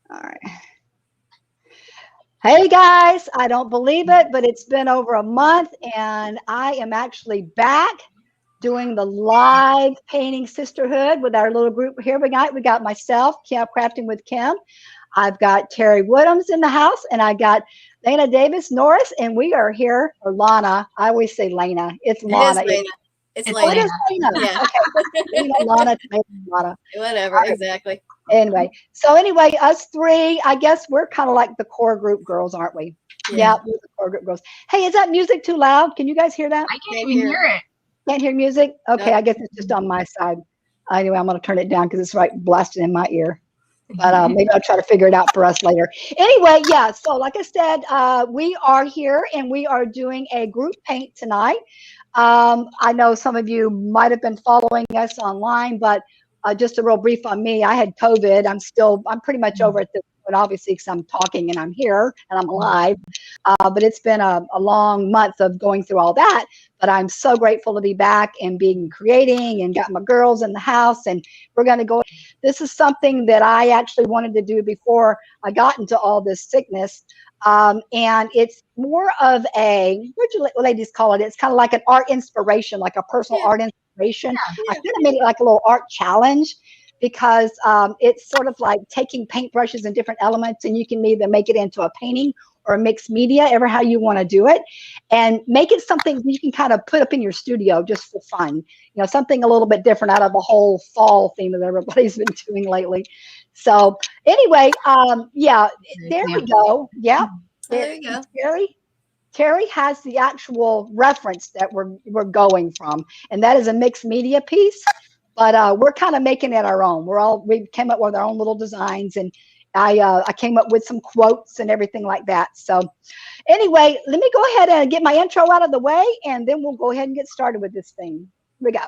All right. Hey guys, I don't believe it, but it's been over a month and I am actually back doing the live painting sisterhood with our little group here. We got myself, Kim Crafting with Kim. I've got Terry Woodhams in the house, and I got Lena Davis Norris, and we are here, or Lana. I always say Lena. It's It is Lana. Lena. It's Oh, it Lena. is Lena. Yeah. Okay. Lena, Lana, tomato, Lana. Whatever. Exactly. Anyway, so anyway, us three, I guess we're kind of like the core group girls, aren't we? Yeah, we're the core group girls. Hey, is that music too loud? Can you guys hear that? I can't even hear it. Can't hear music? Okay, Nope. I guess it's just on my side. Anyway, I'm going to turn it down because it's right blasting in my ear. But maybe I'll try to figure it out for us later. Anyway, yeah, so like I said, we are here and we are doing a group paint tonight. I know some of you might have been following us online, but just a real brief on me. I had COVID. I'm pretty much over at this point, obviously, because I'm talking and I'm here and I'm alive. But it's been a long month of going through all that. But I'm so grateful to be back and being creating and got my girls in the house. And we're going to go. This is something that I actually wanted to do before I got into all this sickness. And it's more of what you ladies call it? It's kind of like an art inspiration, like a personal art inspiration. I kind of made it like a little art challenge because it's sort of like taking paintbrushes and different elements, and you can either make it into a painting or a mixed media, ever how you want to do it, and make it something you can kind of put up in your studio just for fun. Something a little bit different out of the whole fall theme that everybody's been doing lately. So anyway, yeah, there we go. Yeah, There you go. Terry has the actual reference that we're going from, and that is a mixed media piece. But we're kind of making it our own. We came up with our own little designs, and I came up with some quotes and everything like that. So anyway, let me go ahead and get my intro out of the way, and then we'll go ahead and get started with this thing. Here we go.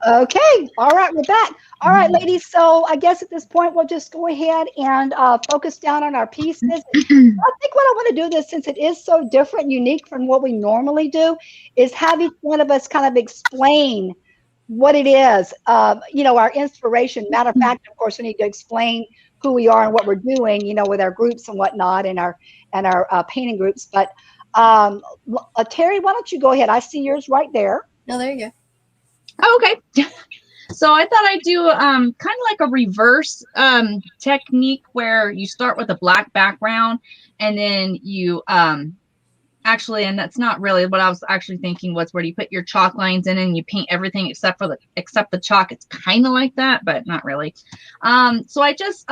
Okay. All right. We're back. All right, ladies. So I guess at this point, we'll just go ahead and focus down on our pieces. I think what I want to do this, since it is so different, unique from what we normally do, is have each one of us kind of explain what it is, our inspiration. Matter of fact, of course, we need to explain who we are and what we're doing, with our groups and whatnot and our painting groups. But Terry, why don't you go ahead? I see yours right there. No, there you go. Oh, okay. So I thought I'd do kind of like a reverse technique where you start with a black background and then you actually, and that's not really what I was actually thinking, was where you put your chalk lines in and you paint everything except the chalk. It's kind of like that, but not really. So I just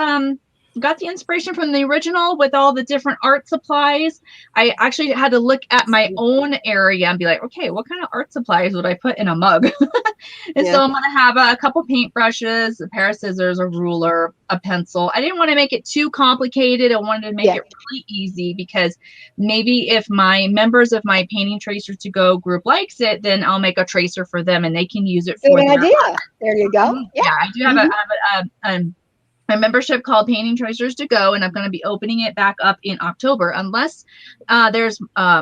got the inspiration from the original with all the different art supplies. I actually had to look at my own area and be like, okay, what kind of art supplies would I put in a mug? And so I'm going to have a couple paintbrushes, a pair of scissors, a ruler, a pencil. I didn't want to make it too complicated. I wanted to make it really easy, because maybe if my members of my Painting Tracers to Go group likes it, then I'll make a tracer for them and they can use it for their idea. There you go. Yeah, I do have a membership called Painting Tracers to Go, and I'm going to be opening it back up in October, unless there's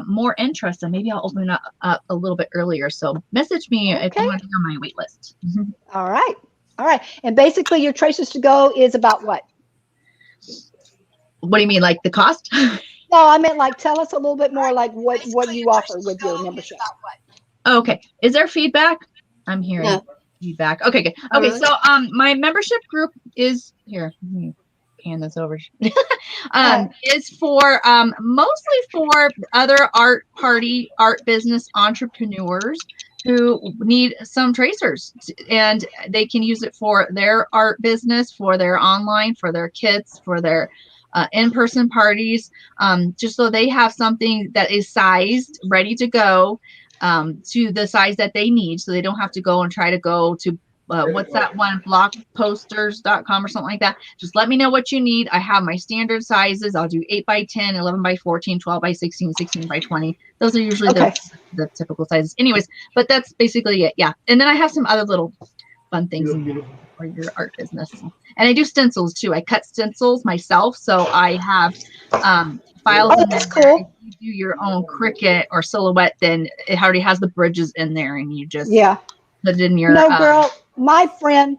more interest, and maybe I'll open it up a little bit earlier. So message me if you want to be on my wait list. All right. And basically your Tracers to Go is about what? What do you mean, like the cost? No, I meant like tell us a little bit more like what you offer with your membership. Okay. Is there feedback? I'm hearing feedback. Okay, good. Okay, so my membership group is here. Let me hand this over. Is for mostly for other art business entrepreneurs who need some tracers, and they can use it for their art business, for their online, for their kits, for their in-person parties, just so they have something that is sized, ready to go, to the size that they need, so they don't have to go and try to go to what's that one, blockposters.com or something like that. Just let me know what you need. I have my standard sizes. I'll do 8 by 10, 11 by 14, 12 by 16, 16 by 20. Those are usually the typical sizes. Anyways, but that's basically it. Yeah. And then I have some other little fun things for your art business. And I do stencils too. I cut stencils myself, so I have files Oh, in there. that's cool. If you do your own Cricut or silhouette, then it already has the bridges in there, and you just Yeah. put it in your. No, girl, my friend,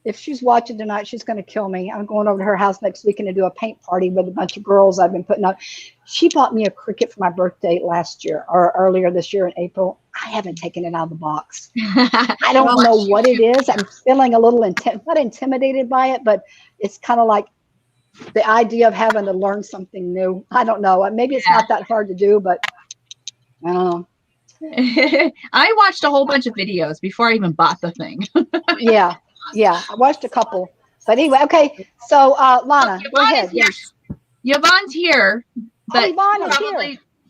if she's watching tonight, she's going to kill me. I'm going over to her house next weekend to do a paint party with a bunch of girls I've been putting on. She bought me a Cricut for my birthday last year or earlier this year in April. I haven't taken it out of the box. I don't know what it is. I'm feeling a little not intimidated by it, but it's kind of like the idea of having to learn something new. I don't know. Maybe it's not that hard to do, but I don't know. I watched a whole bunch of videos before I even bought the thing. Yeah. I watched a couple. But anyway, okay. So, Lana, go ahead. Yes. Yvonne's here. But Yvonne is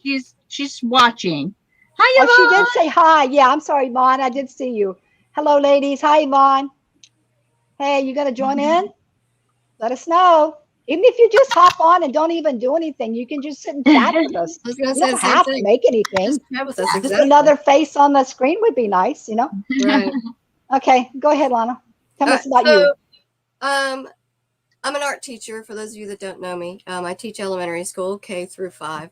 here. She's watching. Hi, Yvonne. Oh, she did say hi. Yeah, I'm sorry, Yvonne. I did see you. Hello, ladies. Hi, Yvonne. Hey, you going to join in? Let us know. Even if you just hop on and don't even do anything, you can just sit and chat with us. I was gonna You say don't the same have to thing. make anything. Just chat with us, Just exactly. another face on the screen would be nice, you know? Right. Okay, go ahead, Lana. Tell us about you. I'm an art teacher, for those of you that don't know me. I teach elementary school, K through 5.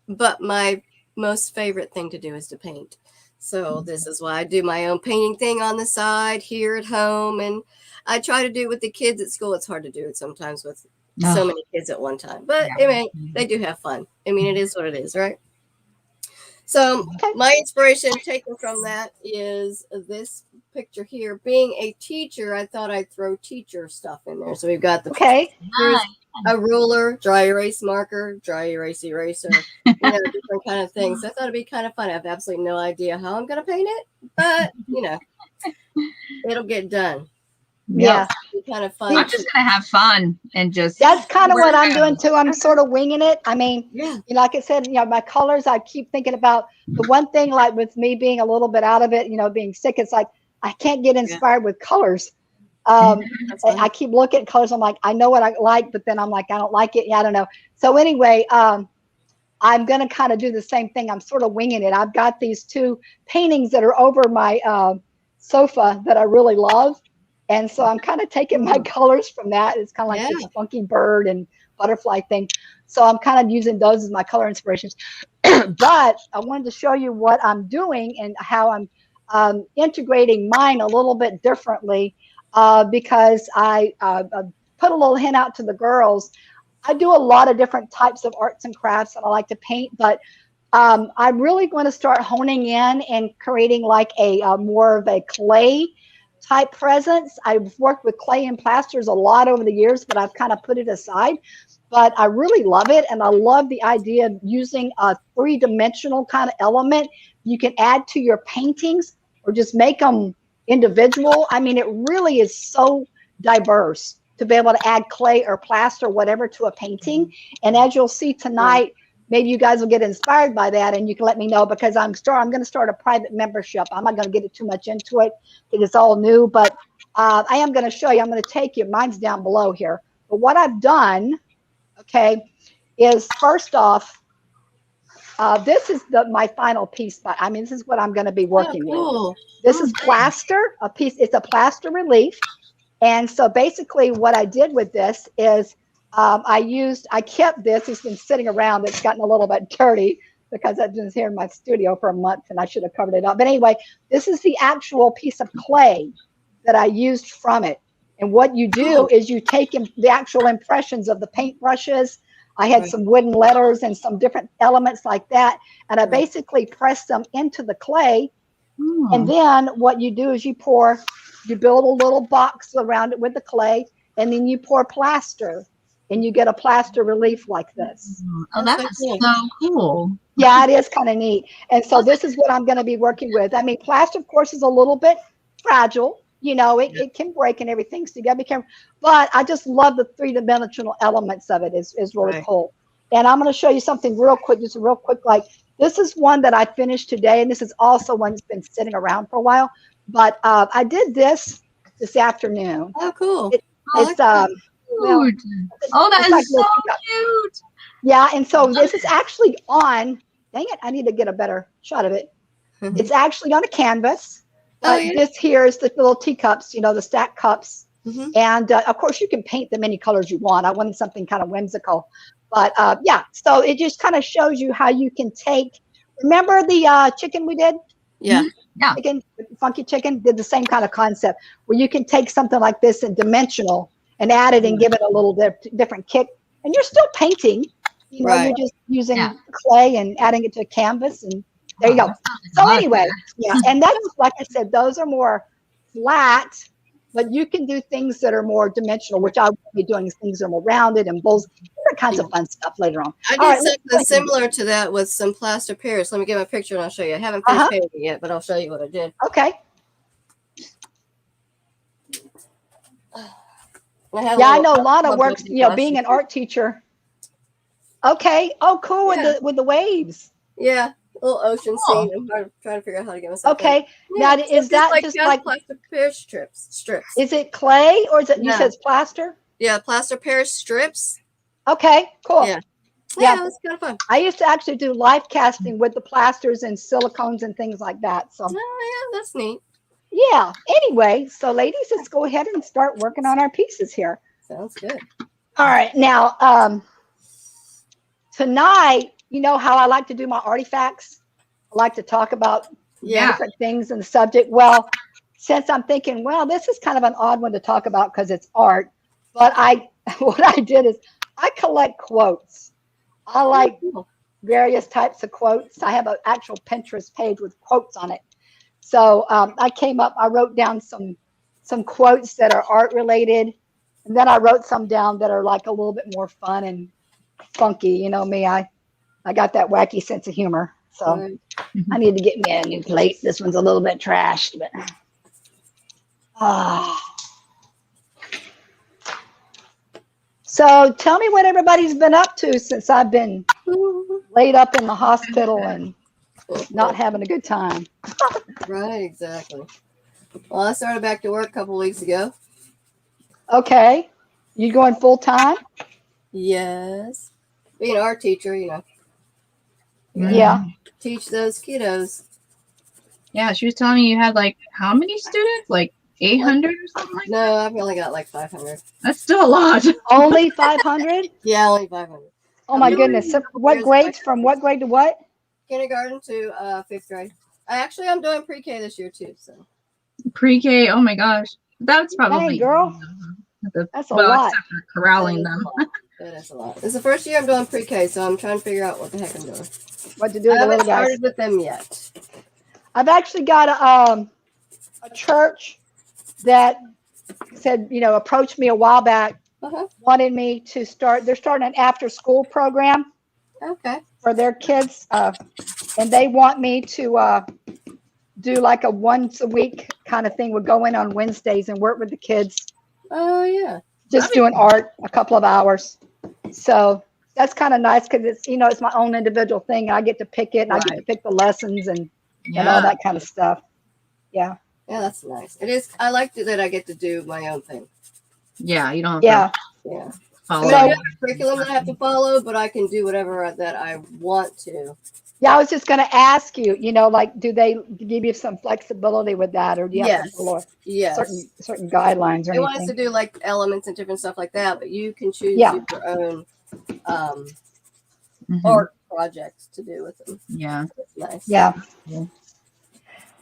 But my most favorite thing to do is to paint. So this is why I do my own painting thing on the side here at home. And I try to do it with the kids at school. It's hard to do it sometimes with so many kids at one time. But I mean, they do have fun. I mean, it is what it is, right? So my inspiration taken from that is this picture here. Being a teacher, I thought I'd throw teacher stuff in there. So we've got the a ruler, dry erase marker, dry erase eraser, different kind of things. So I thought it'd be kind of fun. I have absolutely no idea how I'm going to paint it, but it'll get done. Yeah. It'll be kind of fun. I'm just going to have fun and just. That's kind of what I'm doing too. I'm sort of winging it. I mean, like I said, my colors, I keep thinking about the one thing, like with me being a little bit out of it, being sick, it's like, I can't get inspired with colors. I keep looking at colors. I'm like, I know what I like, but then I'm like, I don't like it. Yeah, I don't know. So anyway, I'm going to kind of do the same thing. I'm sort of winging it. I've got these 2 paintings that are over my sofa that I really love. And so I'm kind of taking my colors from that. It's kind of like this funky bird and butterfly thing. So I'm kind of using those as my color inspirations. But I wanted to show you what I'm doing and how I'm integrating mine a little bit differently. Because I put a little hint out to the girls. I do a lot of different types of arts and crafts and I like to paint, but I'm really going to start honing in and creating like a more of a clay type presence. I've worked with clay and plasters a lot over the years, but I've kind of put it aside. But I really love it. And I love the idea of using a 3-dimensional kind of element you can add to your paintings or just make them individual. I mean, it really is so diverse to be able to add clay or plaster, whatever, to a painting. And as you'll see tonight, maybe you guys will get inspired by that and you can let me know, because I'm going to start a private membership. I'm not going to get it too much into it because it's all new, but I am going to show you. I'm going to take you. Mine's down below here. But what I've done, is first off, this is my final piece. I mean, this is what I'm going to be working with. This is plaster, it's a plaster relief. And so basically what I did with this is I kept this. It's been sitting around. It's gotten a little bit dirty because I've been here in my studio for a month and I should have covered it up. But anyway, this is the actual piece of clay that I used from it. And what you do is you take the actual impressions of the paint brushes. I had some wooden letters and some different elements like that. And I basically pressed them into the clay. And then what you do is you build a little box around it with the clay, and then you pour plaster, and you get a plaster relief like this. Oh, that's so cool. Yeah, it is kind of neat. And so this is what I'm going to be working with. I mean, plaster, of course, is a little bit fragile. It can break and everything, so you got to be careful. But I just love the 3-dimensional elements of it. Is really cool. And I'm going to show you something real quick, like this is one that I finished today, and this is also one that's been sitting around for a while. But I did this afternoon. Oh, cool. It's that is so cute. Yeah, and so this is actually on. Dang it! I need to get a better shot of it. It's actually on a canvas. Oh, But yeah. this here is the little teacups, the stack cups. Hmm. And of course, you can paint them any colors you want. I wanted something kind of whimsical. But yeah, so it just kind of shows you how you can take, remember the chicken we did? Yeah. Yeah. Chicken, funky chicken, did the same kind of concept where you can take something like this and dimensional and add it and give it a little different kick. And you're still painting, Right. you're just using Yeah. clay and adding it to a canvas. And there you Oh, go. that sounds like a So lot of anyway, fun. yeah, and that's like I said, those are more flat, but you can do things that are more dimensional, which I will be doing things that are more rounded and bowls, different kinds of fun stuff later on. I All did right, let's go something ahead. similar to that with some plaster Paris. Let me get my picture and I'll show you. I haven't finished Uh-huh. painting it yet, but I'll show you what I did. Okay. I have Yeah, I little know Lana aqua works, bubble brushes. being an art teacher. Okay. Oh, cool Yeah. with the waves. Yeah, a little ocean Cool. scene. I'm trying to figure out how to get myself in. Okay. Yeah, Now, so is that just like, plaster Paris strips. is it clay or is it, you No. said it's plaster? Yeah, plaster Paris strips. Okay, cool. Yeah. Yeah. Yeah, it was kind of fun. I used to actually do life casting with the plasters and silicones and things like that. So, Oh, yeah, that's neat. yeah. Anyway, so ladies, let's go ahead and start working on our pieces here. Sounds good. All right. Now, tonight, you know how I like to do my artifacts? I like to talk about Yeah. different things in the subject. Well, since I'm thinking, well, this is kind of an odd one to talk about because it's art, but what I did is I collect quotes. I like Cool. various types of quotes. I have an actual Pinterest page with quotes on it. So I wrote down some quotes that are art related, and then I wrote some down that are like a little bit more fun and funky. You know me, I got that wacky sense of humor. So Right. I need to get me a new plate. This one's a little bit trashed, but So tell me what everybody's been up to since I've been laid up in the hospital and not having a good time. Right, exactly. Well, I started back to work a couple weeks ago. Okay. You going full time? Yes. Being an art teacher, Yeah. teach those kiddos. Yeah, she was telling me you had like how many students? Like 800 or something like that? No, I've only got like 500. That's still a lot. Only 500? Yeah, only 500. Oh my Really? goodness. So what grades from what grade to what? Kindergarten to 5th grade. I'm doing pre-K this year too. So Pre-K, oh my gosh. That's probably Dang, girl. That's a lot. except for corralling them. That is a lot. It's the first year I'm doing pre-K, so I'm trying to figure out what the heck I'm doing. What to do with I the haven't little guys? started with them yet. I've actually got a church that said, approached me a while back, wanted me to start. They're starting an after-school program Okay. for their kids, and they want me to do like a once a week kind of thing. Would go in on Wednesdays and work with the kids, Oh yeah. just doing art a couple of hours. So that's kind of nice because it's my own individual thing. And I get to pick it, and I get to pick the lessons and all that kind of stuff. Yeah. Yeah, that's nice. It is. I like that I get to do my own thing. Yeah, you don't have Yeah. Yeah. to follow. I have a curriculum that I have to follow, but I can do whatever that I want to. Yeah, I was just going to ask you, like, do they give you some flexibility with that, or do you have to follow certain guidelines or They want us to anything? do like elements and different stuff like that, but you can choose Yeah. your own art projects to do with them. Yeah. It's nice. Yeah.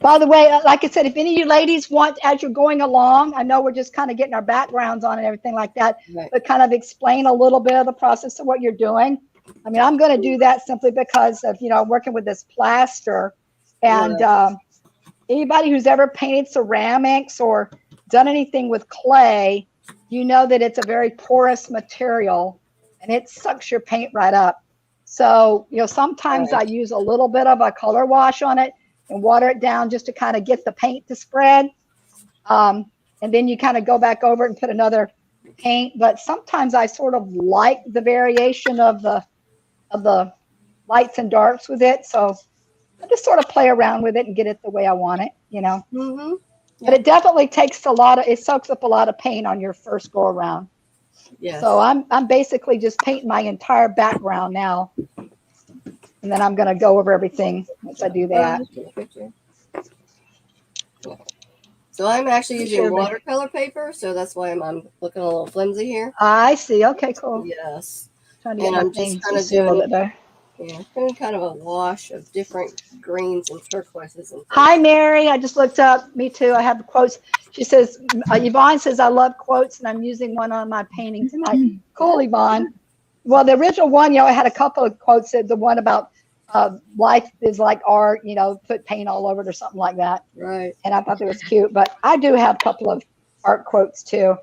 By the way, like I said, if any of you ladies want, as you're going along, I know we're just kind of getting our backgrounds on and everything like that, Right. but kind of explain a little bit of the process of what you're doing. I mean, I'm going to do that simply because of, I'm working with this plaster, and anybody who's ever painted ceramics or done anything with clay, you know that it's a very porous material and it sucks your paint right up. So, sometimes I use a little bit of a color wash on it and water it down just to kind of get the paint to spread. And then you kind of go back over it and put another paint. But sometimes I sort of like the variation of the lights and darks with it. So I just sort of play around with it and get it the way I want it, Mm-hmm. But it definitely takes it soaks up a lot of paint on your first go around. Yes. So I'm basically just painting my entire background now. And then I'm going to go over everything once I do that. So I'm actually using Sure, but- watercolor paper, so that's why I'm looking a little flimsy here. I see. Okay, cool. Yes. Trying to get And my I'm thing just kind to of see a little doing, bit better. yeah, doing kind of a wash of different greens and turquoises and things. Hi, Mary. I just looked up. Me too. I have quotes. She says, Yvonne says, I love quotes, and I'm using one on my painting tonight. Cool, Yvonne. Well, the original one, I had a couple of quotes. The one about life is like art, put paint all over it or something like that. Right. And I thought that was cute. But I do have a couple of art quotes too.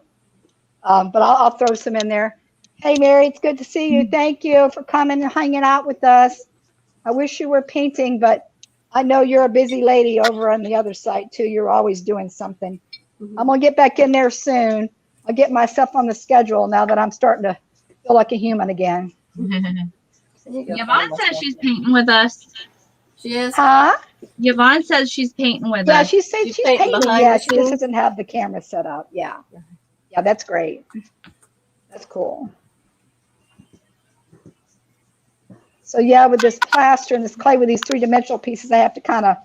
But I'll throw some in there. Hey, Mary, it's good to see you. Thank you for coming and hanging out with us. I wish you were painting, but I know you're a busy lady over on the other side too. You're always doing something. I'm going to get back in there soon. I'll get myself on the schedule now that I'm starting to feel like a human again. Yvonne says she's painting with us. She is. Huh? Yvonne says she's painting with Yeah, us. she said She's she's painting painting. behind Yeah, the she just scenes. doesn't have the camera set up. Yeah. Yeah, that's great. That's cool. So yeah, with this plaster and this clay with these three-dimensional pieces, I have to kind of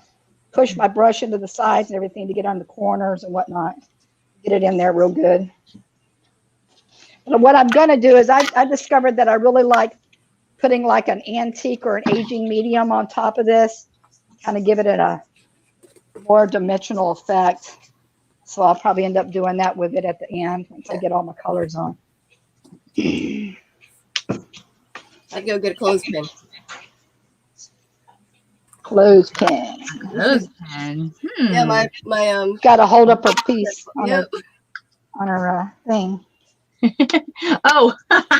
push my brush into the sides and everything to get on the corners and whatnot. Get it in there real good. But what I'm going to do is I discovered that I really like putting like an antique or an aging medium on top of this, kind of give it a more dimensional effect. So I'll probably end up doing that with it at the end once I get all my colors on. I'd go get a clothespin. Clothespin. Clothespin. Yeah, my Got to hold up her piece on Yep. her thing. Oh,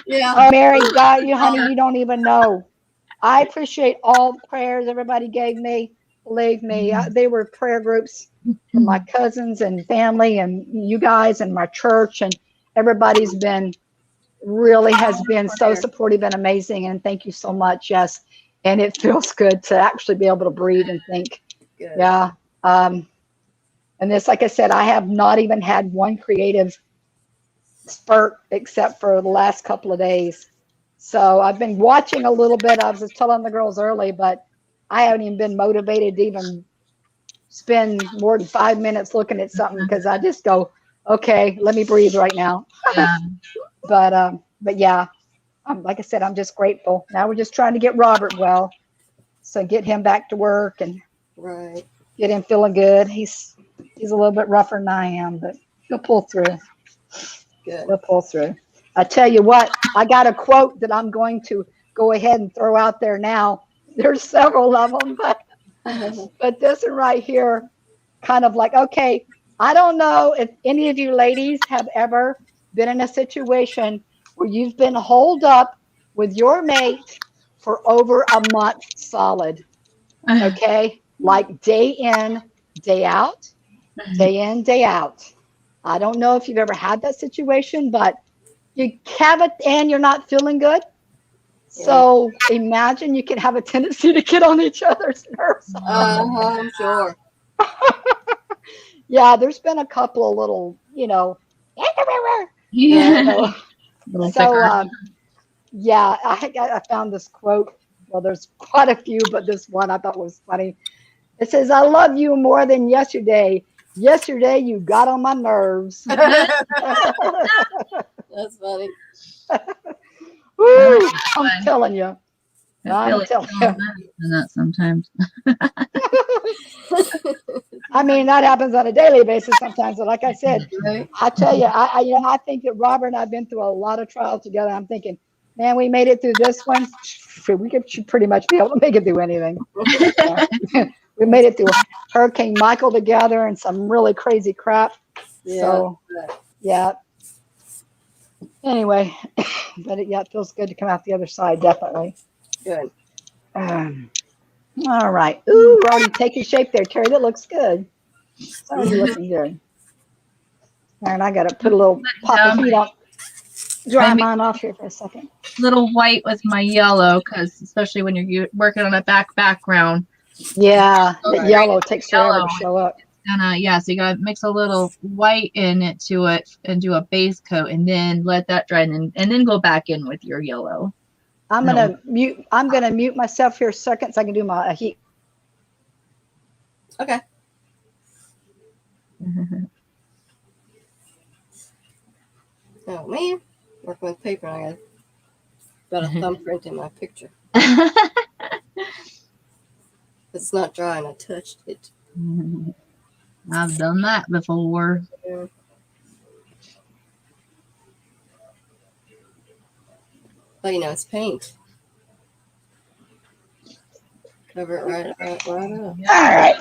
Yeah. Oh, Mary, God, honey, you don't even know. I appreciate all the prayers everybody gave me. Believe me, they were prayer groups for my cousins and family and you guys and my church, and everybody's been has been so supportive and amazing. And thank you so much. Yes. And it feels good to actually be able to breathe and think. Good. Yeah. And this, like I said, I have not even had one creative spurt except for the last couple of days. So I've been watching a little bit. I was just telling the girls early, but I haven't even been motivated to even spend more than 5 minutes looking at something because I just go, okay, let me breathe right now. yeah. But yeah, like I said, I'm just grateful. Now we're just trying to get Robert well, so get him back to work and Right. get him feeling good. He's a little bit rougher than I am, but he'll pull through. Good. He'll pull through. I tell you what, I got a quote that I'm going to go ahead and throw out there now. There's several of them, but this one right here, kind of like, okay, I don't know if any of you ladies have ever been in a situation where you've been holed up with your mate for over a month solid. Okay, like day in, day out, day in, day out. I don't know if you've ever had that situation, but you have it and you're not feeling good. So imagine you can have a tendency to get on each other's nerves. I'm sure. Yeah, there's been a couple of little, Yeah. Little so yeah, I found this quote. Well, there's quite a few, but this one I thought was funny. It says, "I love you more than yesterday. Yesterday you got on my nerves." That's funny. Woo, I'm telling you. I feel I'm like telling doing you. that sometimes. I mean, that happens on a daily basis sometimes. But like I said, Right. I tell you, I think that Robert and I've been through a lot of trials together. I'm thinking, man, we made it through this one. We should pretty much be able to make it through anything. We made it through Hurricane Michael together and some really crazy crap. Yeah. So, yeah. Anyway, but it feels good to come out the other side, definitely. Good. All right. Ooh, we're already taking shape there, Terry. That looks good. It's already looking good. And I got to put a little pop of heat on. Dry mine off here for a second. Little white with my yellow, because especially when you're working on a background. Yeah, the yellow takes forever to show up. And so you gotta mix a little white in it to it and do a base coat, and then let that dry, and then go back in with your yellow. I'm gonna mute myself here a second so I can do my heat. Okay. Oh man, working with paper, I got a thumbprint in my picture. It's not dry, and I touched it. I've done that before. Yeah. But you know, it's paint. Cover it right up. All right.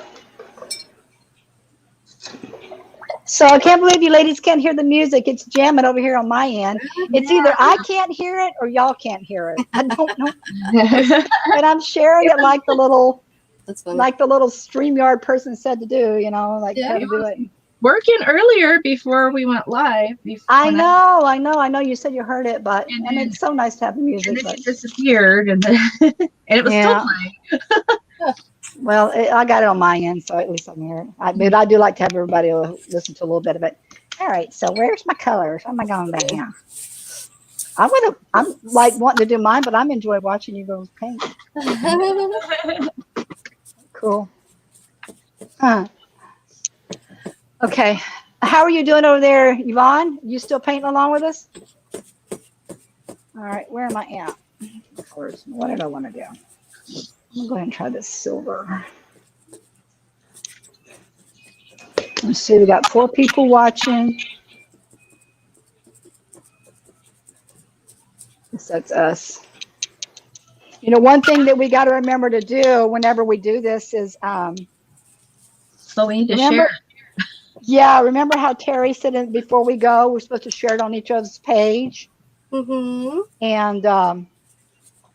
So I can't believe you ladies can't hear the music. It's jamming over here on my end. It's either I can't hear it or y'all can't hear it. I don't know. And I'm sharing it like the little, That's funny. like the little StreamYard person said to do. You know, like Yeah. how to do it. Working earlier before we went live. I know. You said you heard it, but and it's so nice to have the music. And then But it disappeared, and then and it was Yeah. still playing. well, I got it on my end, so at least I can hear it. But I do like to have everybody listen to a little bit of it. All right, so where's my colors? How am I going back now? I'm like wanting to do mine, but I'm enjoying watching you girls paint. Cool. Huh. Okay. How are you doing over there, Yvonne? You still painting along with us? All right. Where am I at? Colors. What did I want to do? I'm going to go ahead and try this silver. Let's see. We got 4 people watching. That's us. You know, one thing that we got to remember to do whenever we do this is So we need to remember, share. yeah, remember how Terry said before we go, we're supposed to share it on each other's page. Mm-hmm. And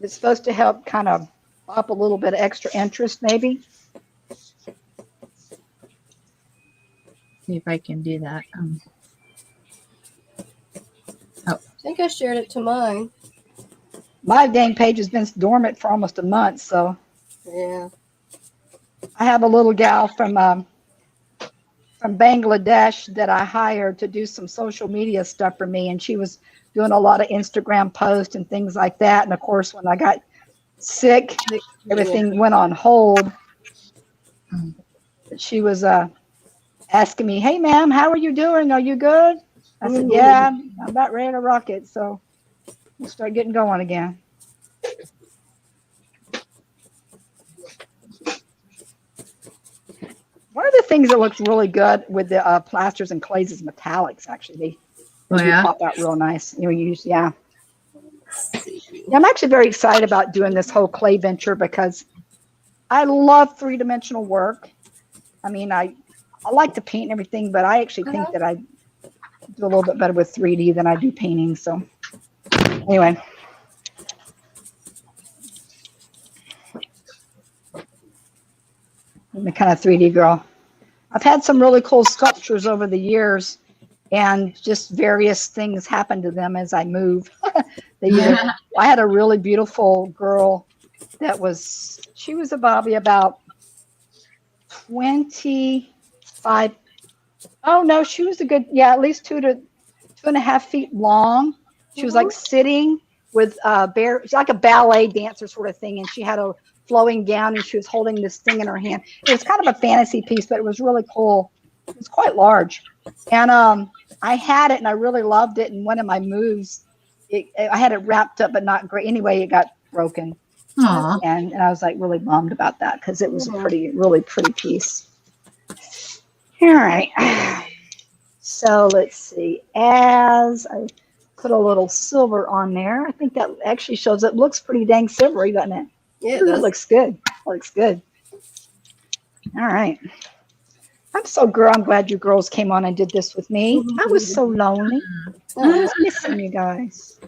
it's supposed to help kind of up a little bit of extra interest, maybe. See if I can do that. I think I shared it to mine. My dang page has been dormant for almost a month, so Yeah. I have a little gal from Bangladesh that I hired to do some social media stuff for me, and she was doing a lot of Instagram posts and things like that. And of course, when I got sick, everything went on hold. She was asking me, "Hey, ma'am, how are you doing? Are you good?" I said, "Yeah, I'm about ready to rock it." So we'll start getting going again. One of the things that looks really good with the plasters and clays is metallics. Actually, they do pop out real nice. You know, yeah. I'm actually very excited about doing this whole clay venture because I love 3-dimensional work. I mean, I like to paint and everything, but I actually think that I do a little bit better with 3D than I do painting. So anyway. I'm the kind of 3D girl. I've had some really cool sculptures over the years, and just various things happen to them as I move. I had a really beautiful girl that she was probably about 25. Oh no, she was at least 2.5 feet long. She was like sitting with she's like a ballet dancer sort of thing, and she had a flowing gown, and she was holding this thing in her hand. It was kind of a fantasy piece, but it was really cool. It was quite large, and I had it, and I really loved it. And one of my moves, I had it wrapped up, but not great. Anyway, it got broken, and I was like really bummed about that because it was a really pretty piece. All right, so let's see. As I put a little silver on there, I think that actually shows it looks pretty dang silvery, doesn't it? Yeah, that looks good. Looks good. All right. I'm glad you girls came on and did this with me. I was so lonely. I was missing you guys.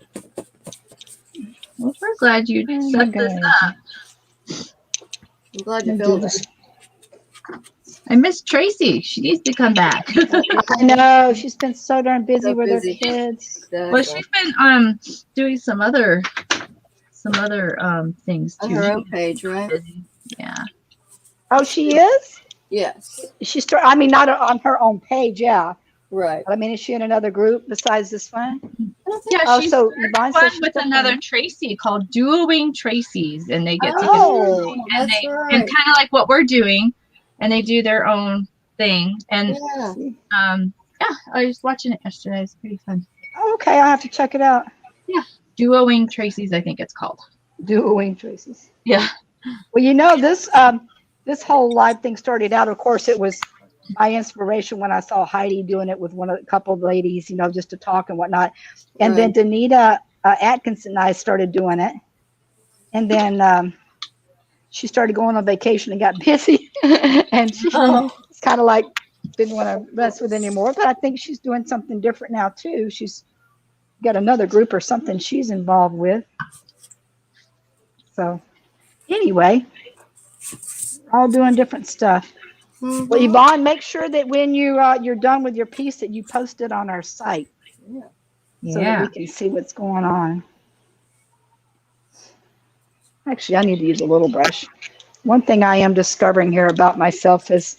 Well, we're glad you set this up. I'm glad you filmed it. I miss Tracy. She needs to come back. I know. She's been so darn busy with her kids. Exactly. Well, she's been doing some other things too. On her own page, right? Yeah. Oh, she is? Yes. I mean, not on her own page, yeah. Right. But I mean, is she in another group besides this one? Yeah, she's one with another Tracy called Dueling Tracy's, and they get together and kind of like what we're doing, and they do their own thing. And Yeah. yeah, I was watching it yesterday. It's pretty fun. Okay, I'll have to check it out. Yeah, Duoing Tracy's, I think it's called. Dueling Tracy's. Yeah. Well, this whole live thing started out. Of course, it was my inspiration when I saw Heidi doing it with a couple of ladies, just to talk and whatnot. And then Right. Danita Atkinson and I started doing it. And then she started going on vacation and got busy, and she's Oh, kind of like didn't want to mess with it anymore. But I think she's doing something different now too. She's got another group or something she's involved with. So anyway, all doing different stuff. Well, mhm. Yvonne, make sure that when you're done with your piece that you post it on our site so that Yeah. we can see what's going on. Actually, I need to use a little brush. One thing I am discovering here about myself is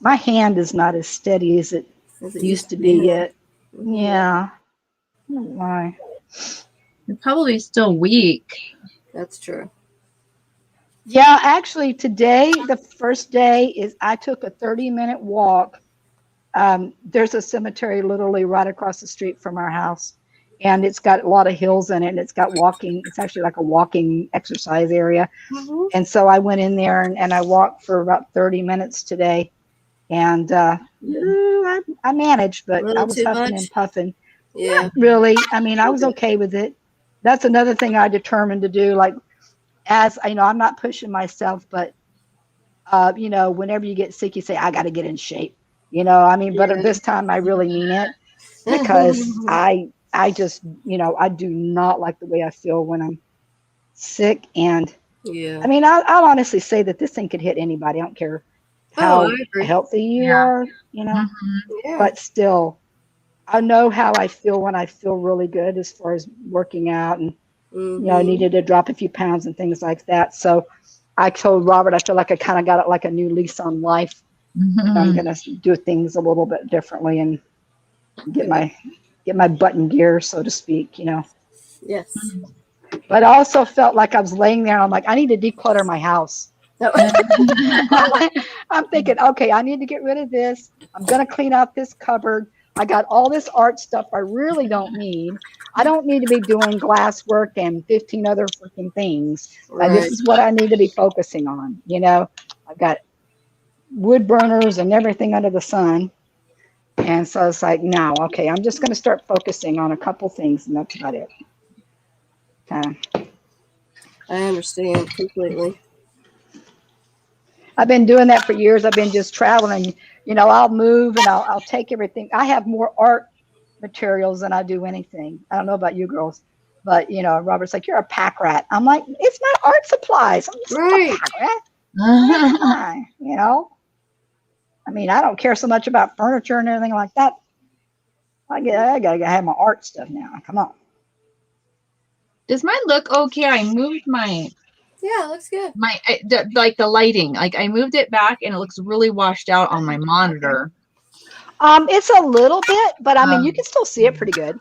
my hand is not as steady as it As it used used to to be. be Huh? yet. Mhm. Yeah. I don't know why. You're probably still weak. That's true. Yeah, actually, today, the first day, is I took a 30-minute walk. There's a cemetery literally right across the street from our house, and it's got a lot of hills in it, and it's actually like a walking exercise area. Mhm. And so I went in there and I walked for about 30 minutes today, and I managed, A but I little was too huffing and much. puffing. Yeah. Not really. I mean, I was Okay. okay with it. That's another thing I determined to do. Like, as I know, I'm not pushing myself, but whenever you get sick, you say, I got to get in shape. I mean, but Yeah. this time I really mean it, because I just, I do not like the way I feel when I'm sick. And I Yeah. mean, I'll honestly say that this thing could hit anybody. I don't care Oh, I how agree. healthy you Yeah. are, Yeah. but still, I know how I feel when I feel really good as far as working out, and, I Mhm. needed to drop a few pounds and things like that. So I told Robert, I feel like I kind of got it like a new lease on life. I'm Mhm. going to do things a little bit differently and get Good. my butt in gear, so to speak. Yes. But I also felt like I was laying there and I'm like, I need to declutter my house. No. I'm thinking, okay, I need to get rid of this. I'm going to clean out this cupboard. I got all this art stuff I really don't need. I don't need to be doing glass work and 15 other freaking things. This Right. is what I need to be focusing on. I've got wood burners and everything under the sun. And so it's like, no, okay, I'm just going to start focusing on a couple things, and that's about it. Kind of. I understand completely. I've been doing that for years. I've been just traveling. I'll move and I'll take everything. I have more art materials than I do anything. I don't know about you girls, but Robert's like, you're a pack rat. I'm like, it's my art supplies. I'm just a Right. pack rat. Yeah, come on. I mean, I don't care so much about furniture and everything like that. I gotta have my art stuff now. Come on. Does mine look okay? I moved my Yeah, it looks good. like the lighting. Like I moved it back and it looks really washed out on my monitor. It's a little bit, but I mean, you Um, can still see it pretty good.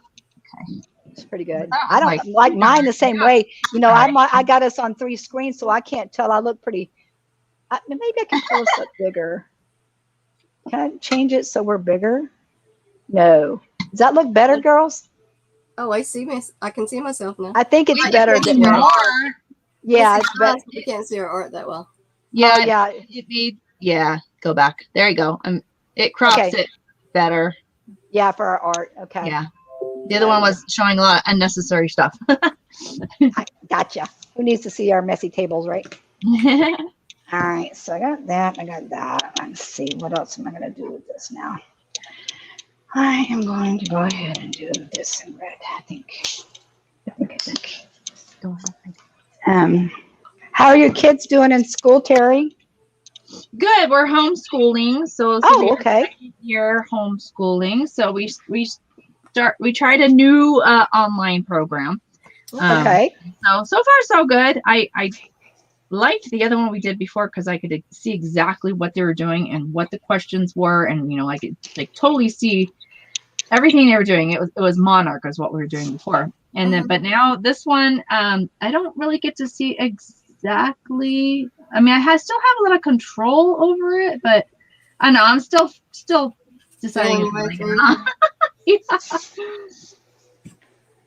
It's pretty but good. that I was don't like like mine the same way. right. I got us on 3 screens, so I can't tell. I look pretty. Maybe I can pull us up bigger. Can I change it so we're bigger? No. Does that look better, girls? Oh, I can see myself now. I think it's Yeah, you better can't that see our way. art. We Yeah, see it's better. us, but we can't see our art that well. Yeah, Oh, yeah. it made go back. There you go. It crops Okay. it better. Yeah, for our art. Okay. Yeah. The other one was showing a lot of unnecessary stuff. I gotcha. Who needs to see our messy tables, right? All right. So I got that. I got that. Let's see. What else am I going to do with this now? I am going to go ahead and do this in red. I think. Go ahead. How are your kids doing in school, Terry? Good. We're homeschooling, so this will be Oh, our okay. second year homeschooling. So we tried a new online program. Okay. So far so good. I liked the other one we did before because I could see exactly what they were doing and what the questions were, and I could like totally see everything they were doing. It was Monarch is what we were doing before, and then but now this one I don't really get to see exactly. I mean, still have a lot of control over it, but I know I'm still deciding Feeling if I your way like it or through. not. Yeah. What do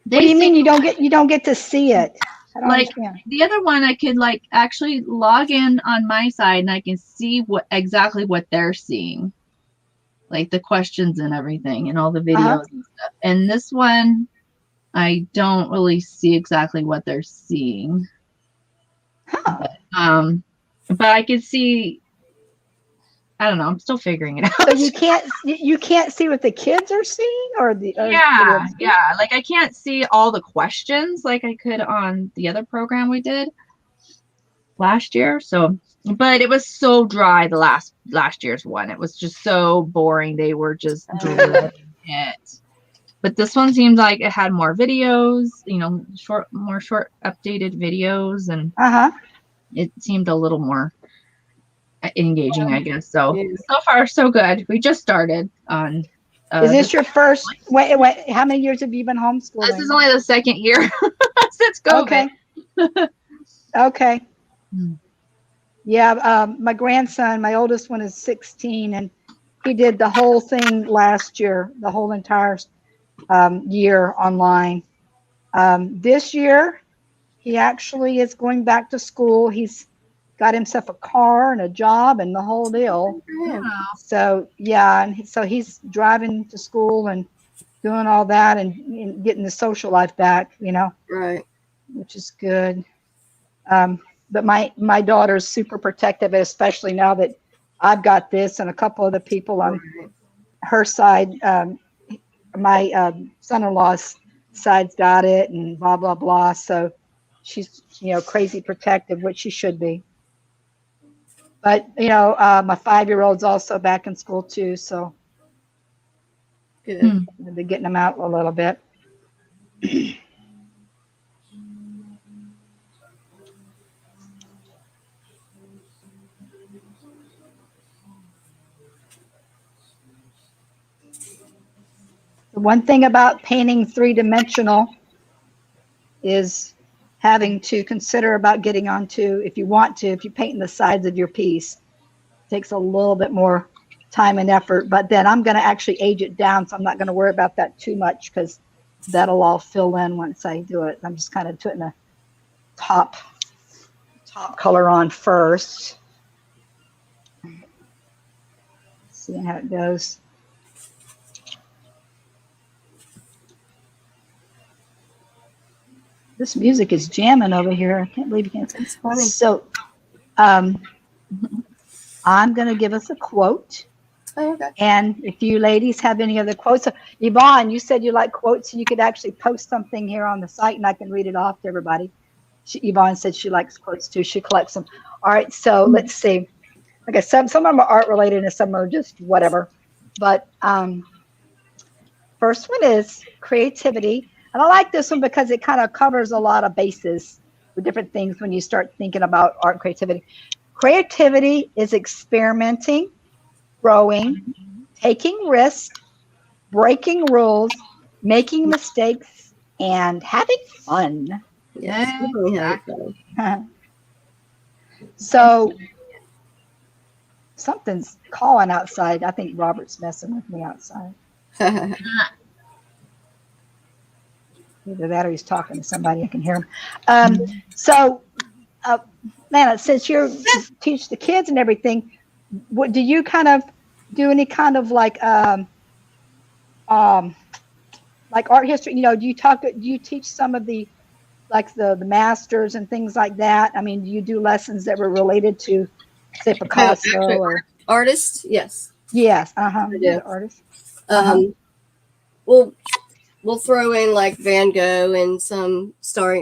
They you say mean you don't get to see it? I don't like understand. the other one I could like actually log in on my side and I can see what exactly what they're seeing. Like the questions and everything and all the Uh-huh. videos and stuff. And this one I don't really see exactly what they're seeing. Huh. But I can see I don't know, I'm still figuring it So out. you can't see what the kids are seeing or what Yeah, it's yeah. Like I can't see all the questions like I could on the other program we did last year. So, but it was so dry the last year's one. It was just so boring. They were just drilling it. But this one seemed like it had more videos, you know, more short updated videos, and uh-huh. it seemed a little more engaging, I guess. So, Yeah. so far so good. We just started on Is this this your first wait, how many years have you been this is homeschooling? only the second year since COVID. Okay. Okay. Hmm. Yeah, my grandson, my oldest one is 16, and he did the whole thing last year, the whole entire year online. This year, he actually is going back to school. He's got himself a car and a job and the whole deal. Yeah. So yeah, and so he's driving to school and doing all that and getting the social life back, you know, Right. which is good. But my daughter's super protective, especially now that I've got this and a couple other people on Right. her side. My son-in-law's side's got it, and blah blah blah. So she's crazy protective, which she should be. But my 5-year-old's also back in school too, so Good. Hmm. they're getting them out a little bit. The one thing about painting three-dimensional is having to consider about getting onto, if you paint the sides of your piece, it takes a little bit more time and effort. But then I'm going to actually age it down, so I'm not going to worry about that too much because that'll all fill in once I do it. I'm just kind of putting the top color on first. Seeing how it goes. This music is jamming over here. I can't believe you can't. It's funny. So I'm going to give us a quote. Oh, okay. And if you ladies have any other quotes, so Yvonne, you said you like quotes, so you could actually post something here on the site and I can read it off to everybody. Yvonne said she likes quotes too. She collects them. All right, so let's see. Like I said, some of them are art related and some are just whatever. But first one is creativity. And I like this one because it kind of covers a lot of bases with different things when you start thinking about art and creativity. Creativity is experimenting, growing, taking risks, breaking rules, making mistakes, and having fun. Yes. Definitely have it fun. So something's calling outside. I think Robert's messing with me outside. Either that or he's talking to somebody. I can hear him. So, Lana, since you teach the kids and everything, what do you kind of do any kind of like art history? Do you teach some of the like the masters and things like that? I mean, do you do lessons that were related to, say, Picasso Actually, or? artist, yes, Yes, I yeah, do. artist. We'll we'll throw in like Van Gogh and some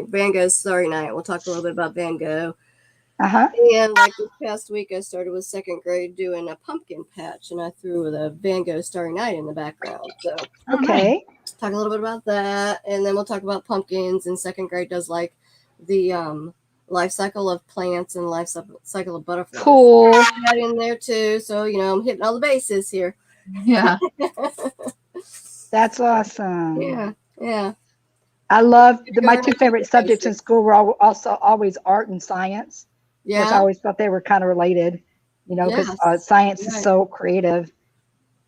Van Gogh's Starry Night. We'll talk a little bit about Van Gogh. And like this past week, I started with second grade doing a pumpkin patch, and I threw the Van Gogh Starry Night in the background. So Okay. talk a little bit about that, and then we'll talk about pumpkins. And second grade does like the life cycle of plants and life cycle of butterflies. Cool. That in there too. So I'm hitting all the bases here. Yeah. That's awesome. Yeah. I love my two favorite subjects in school were also always art and science. Of course, I Yeah. always thought they were kind of related. you know, because Yes. science is Right. so creative.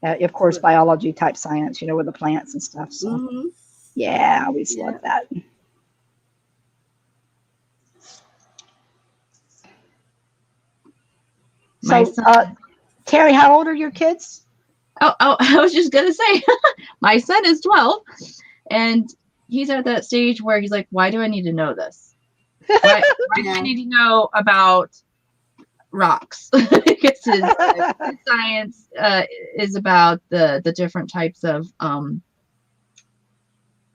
Of course, biology type science, you know, with the plants and stuff. So, Mm-hmm. yeah, I always Yeah. love that. My So, son. Terry, how old are your kids? Oh, I was just gonna say, my son is 12, and he's at that stage where he's like, "Why do I need to know this? Why do I Yeah. need to know about rocks?" Because Right. his science is about the different types of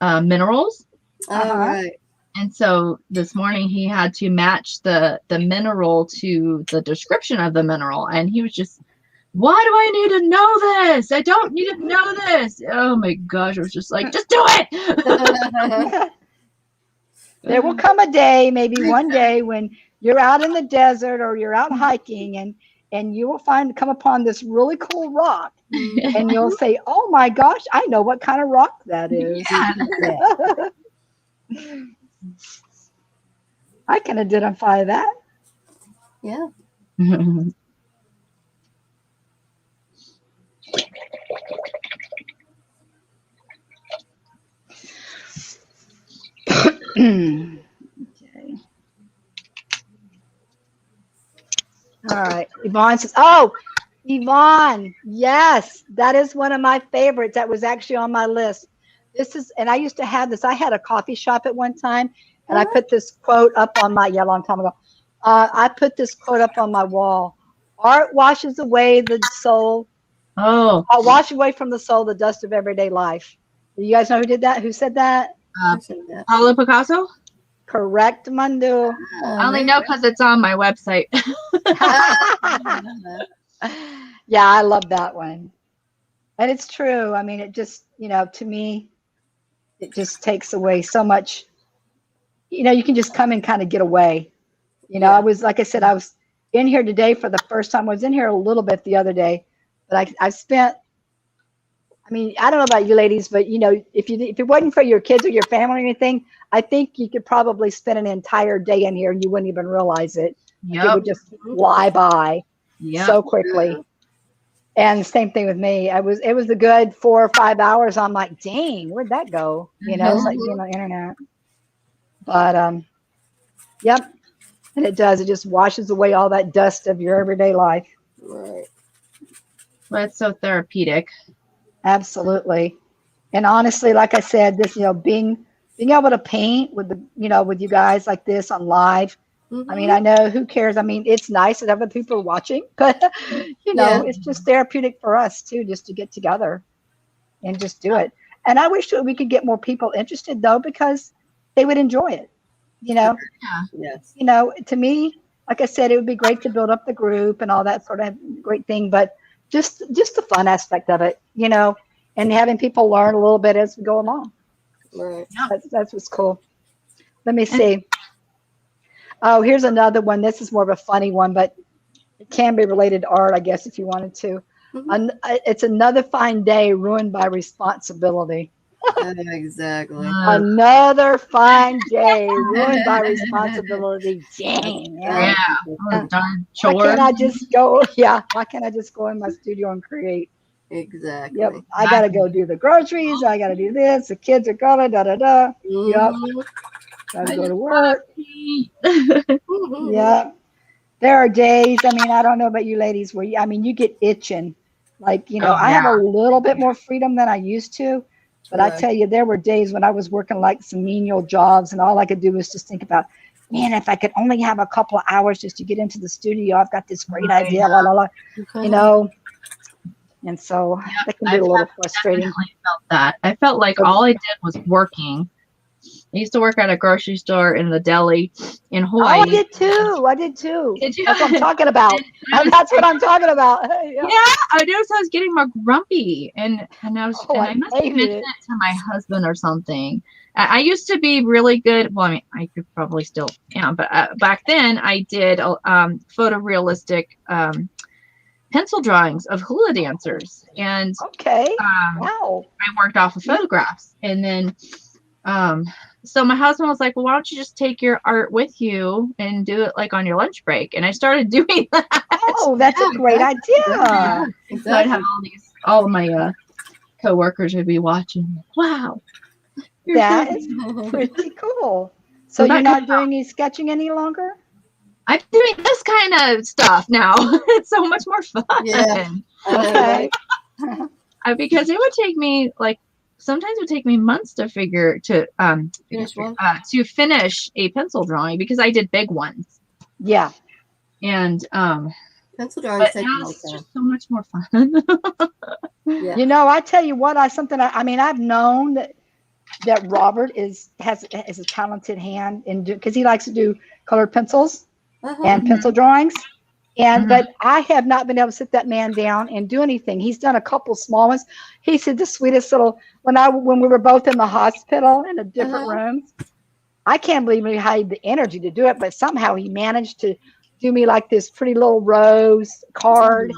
minerals. Oh, Uh-huh. right. And so this morning he had to match the mineral to the description of the mineral, and he was just, why do I need to know this? I don't need to know this. Oh my gosh, I was just like, just do it. There will come a day, maybe one day, when you're out in the desert or you're out hiking and you will come upon this really cool rock and Mhm. you'll say, "Oh my gosh, I know what kind of rock that is." Yeah. I can identify that. Yeah. Okay. All right. Yvonne says, "Oh, Yvonne, yes, that is one of my favorites. That was actually on my list. This is, and I used to have this. I had a coffee shop at one time, and I put this quote up on my, yeah, a long time ago. I put this quote up on my wall. Art washes away the soul, Oh, wash away from the soul the dust of everyday life. Do you guys know who did that? Who said that? uh, Who said that? Pablo Picasso? Correct, Mundo. I Ah, only there know you because it's on my website. go. Yeah, I love that one. And it's true. I mean, it just, you know, to me, it just takes away so much. You know, you can just come and kind of get away. You know, I Yeah. was, like I said, I was in here today for the first time. I was in here a little bit the other day, but I spent, I mean, I don't know about you ladies, but you know, if it wasn't for your kids or your family or anything, I think you could probably spend an entire day in here and you wouldn't even realize it. Like it Yep. would just fly by Yep. so quickly. And the same thing with me. It was a good 4 or 5 hours. I'm like, dang, where'd that go? You know, it's like being Mhm. on the internet. But yep, and it does. It just washes away all that dust of your everyday life. Right. Well, it's so therapeutic. Absolutely. And honestly, like I said, this, you know, being able to paint with the, you know, with you guys like this on live. I mean, Mm-hmm. I know who cares. I mean, it's nice that other people are watching, but you know, Yeah. it's just therapeutic for us too, just to get together and just do it. And I wish that we could get more people interested though, because they would enjoy it. You know, Yeah. Yes. to me, like I said, it would be great to build up the group and all that sort of great thing, but just the fun aspect of it, you know, and having people learn a little bit as we go along. Right. Yep. That's what's cool. Let me And see. Oh, here's another one. This is more of a funny one, but it can be related to art, I guess, if you wanted to. Mm-hmm. It's another fine day ruined by responsibility. Exactly. Another fine day ruined by responsibility. Dang, yeah, man. oh, darn Why can't chores. I just go? Yeah, why can't I just go in my studio and create? Yep, Exactly. I gotta Exactly. go do the groceries. I gotta do this. The kids are going, da da da. Yep, Mm-hmm. gotta I go to just want work. to pee. Mm-hmm. Yep. There are days, I mean, I don't know about you ladies, where I mean, you get itching. Like, you know, Oh I yeah. have a little bit more freedom than I used to, but I Right. tell you, there were days when I was working like some menial jobs, and all I could do was just think about, man, if I could only have a couple of hours just to get into the studio, I've got this great I idea, la la la, you Okay. know. And so Yep, that can be I've a little frustrating. definitely felt that. I felt like So, all I did was working. I used to work at a grocery store in the deli in oh, I Hawaii. did too. I did too. Did you? That's what I'm talking And about. I was, That's what I'm talking about. yeah, Yeah. I noticed I was getting more grumpy, and Oh, I I must have hated mentioned it. it to my husband or something. I used to be really good. Well, I mean, I could probably still am, but back then I did photorealistic pencil drawings of hula dancers, and Okay. um, Wow. I worked off of photographs, and then um, so my husband was like, well, why don't you just take your art with you and do it like on your lunch break? And I started doing that. Oh, that's a great idea. So I'd have all of my coworkers would be watching. Wow. That is pretty cool. So you're not doing any sketching any longer? I'm doing this kind of stuff now. It's so much more fun. Yeah. Okay. Because it would take me sometimes it would take me months to finish a pencil drawing because I did big ones. Yeah. And pencil drawings take a long it's time. just so much more fun. Yeah. You know, I tell you what, I've known that Robert has a talented hand because he likes to do colored pencils and pencil drawings. And but I have not been able to sit that man down and do anything. He's done a couple small ones. He said the sweetest little when we were both in the hospital in a different rooms. I can't believe he had the energy to do it, but somehow he managed to do me like this pretty little rose card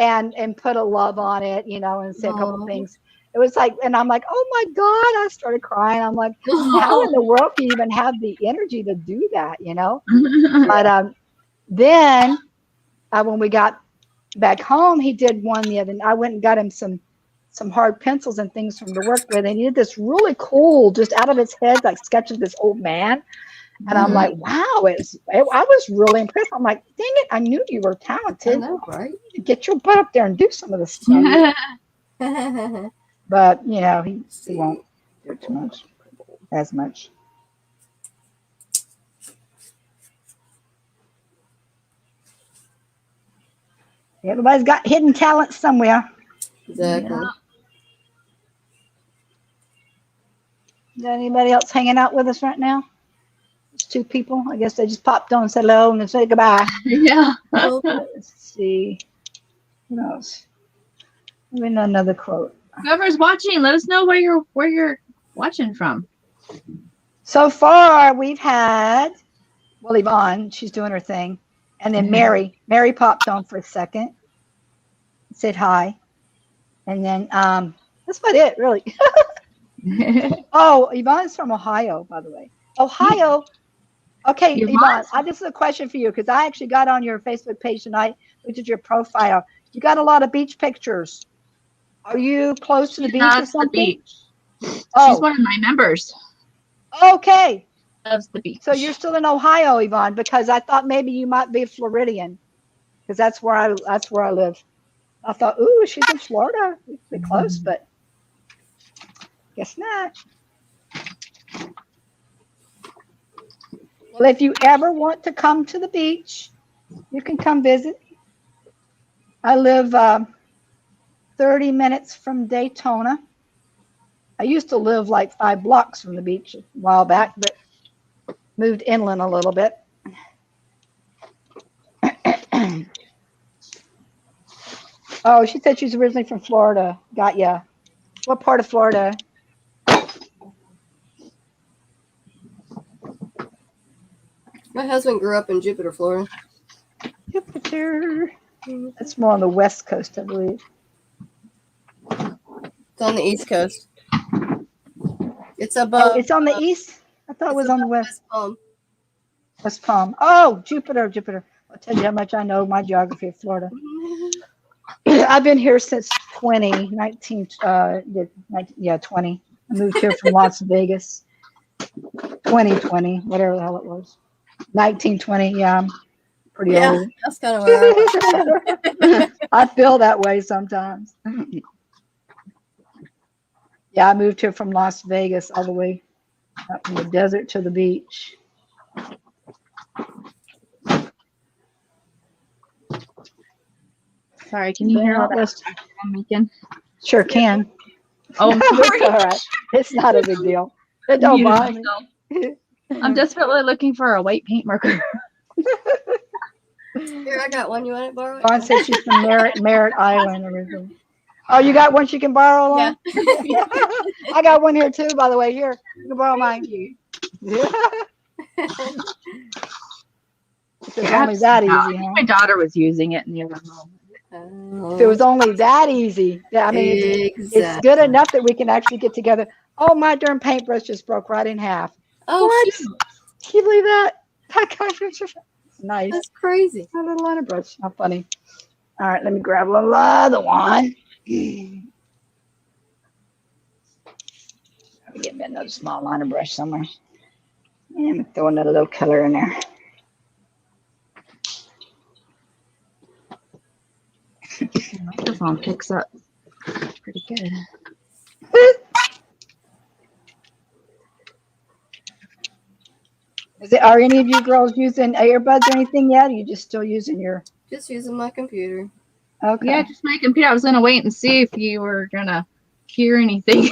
and put a love on it, you know, and say a couple things. It was like, and I'm like, oh my God, I started crying. I'm like, how in the world can you even have the energy to do that, you know? But then when we got back home, he did one the other night. I went and got him some hard pencils and things from to work with. And he did this really cool, just out of his head, like sketch of this old man. And I'm like, wow, I was really impressed. I'm like, dang it, I knew you were talented. I know, right? Get your butt up there and do some of this stuff. But, you know, he won't do too much, as much. Everybody's got hidden talent somewhere. Exactly. Yeah. Is there anybody else hanging out with us right now? Just two people. I guess they just popped on and said hello and then said goodbye. Yeah. Let's see. What else? Maybe another quote. Whoever's watching, let us know where you're watching from. So far, we've had Yvonne. She's doing her thing. And then Mary popped on for a second, said hi, and then that's about it, really. Oh, Yvonne's from Ohio, by the way. Ohio. Okay, Yvonne, this is a question for you because I actually got on your Facebook page tonight, looked at your profile. You got a lot of beach pictures. Are you close to the beach or something? The beach. Oh. She's one of my members. Okay. Loves the beach. So you're still in Ohio, Yvonne, because I thought maybe you might be a Floridian, because that's where I live. I thought, ooh, she's in Florida. We could be close, but guess not. Well, if you ever want to come to the beach, you can come visit. I live 30 minutes from Daytona. I used to live like 5 blocks from the beach a while back, but moved inland a little bit. Oh, she said she's originally from Florida. Got ya. What part of Florida? My husband grew up in Jupiter, Florida. Jupiter. That's more on the west coast, I believe. It's on the east coast. It's above. Oh, it's on the east? I thought it was on the west. West Palm. West Palm. Oh, Jupiter. I'll tell you how much I know my geography of Florida. I've been here since 2019. 20. I moved here from Las Vegas. 2020, whatever the hell it was. 1920. Yeah, I'm pretty old. That's kind of where I feel that way sometimes. Yeah, I moved here from Las Vegas all the way up from the desert to the beach. Sorry, can you hear all that I'm making? Sure can. Oh, It's all right. It's not a big deal. It don't bother me. I'm desperately looking for a white paint marker. Here, I got one. You want it, borrow it? Dawn said she's from Merritt Island originally. Oh, you got one she can borrow along? Yeah. I got one here too, by the way. Here, you can borrow mine. If it's only that easy, huh? My daughter was using it in the other room. If it was only that easy, I mean, it's good enough that we can actually get together. Oh, my darn paintbrush just broke right in half. Oh, What? shoot. Can you believe that? That kind of nice. That's crazy. A little liner brush. How funny. All right, let me grab a little other one. Let me get me another small liner brush somewhere. And throw another little color in there. The microphone picks up pretty good. Are any of you girls using earbuds or anything yet? Or are you just still using your? Just using my computer. Okay. Yeah, just my computer. I was gonna wait and see if you were gonna hear anything.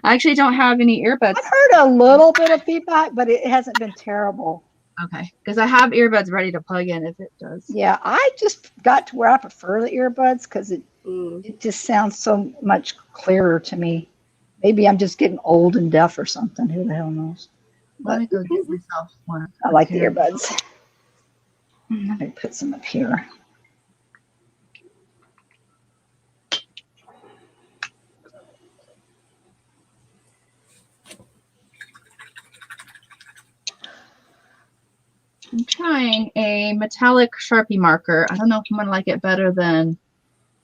I actually don't have any earbuds. I've heard a little bit of feedback, but it hasn't been terrible. Okay, because I have earbuds ready to plug in if it does. Yeah, I just got to where I prefer the earbuds because Mm. it just sounds so much clearer to me. Maybe I'm just getting old and deaf or something. Who the hell knows? Let But me go get myself one. I like the earbuds. Let me put some up here. I'm trying a metallic Sharpie marker. I don't know if I'm gonna like it better than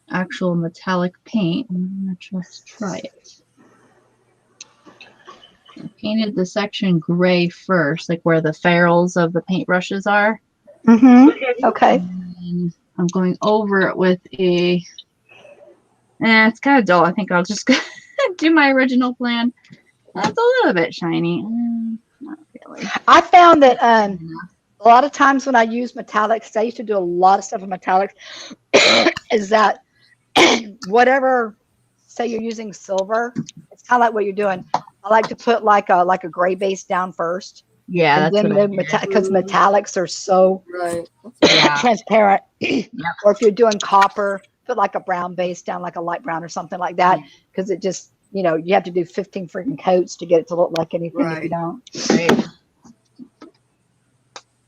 actual metallic paint. I'm gonna just try it. I painted the section gray first, like where the ferrules of the paintbrushes are. Mm-hmm. Okay. And I'm going over it with a. It's kind of dull. I think I'll just do my original plan. That's a little bit shiny. Not really. I found that a lot of times when I use metallics, I used to do a lot of stuff with metallics, is that whatever, say you're using silver, it's kind of like what you're doing. I like to put like a gray base down first. Yeah, And that's then what I the did. because metallics are so Right. Yeah. transparent. Or if you're doing copper, put like a brown base down, like a light brown or something like that, because it just, you have to do 15 freaking coats to get it to look like anything if you Right. don't. Right.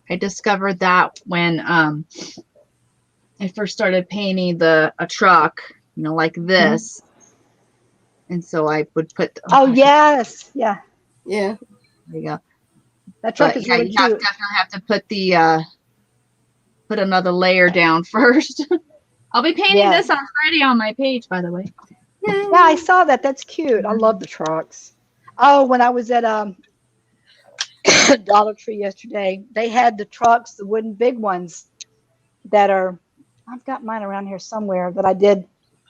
I discovered that when I first started painting a truck, like this. And so I would put. Oh, yes. Yeah. Yeah. There you go. That truck But is yeah, really you cute. definitely have to put another layer down first. I'll be painting this on Friday on my page, by the way. Yeah, I saw that. That's cute. I love the trucks. Oh, when I was at Dollar Tree yesterday, they had the trucks, the wooden big ones that are, I've got mine around here somewhere that I did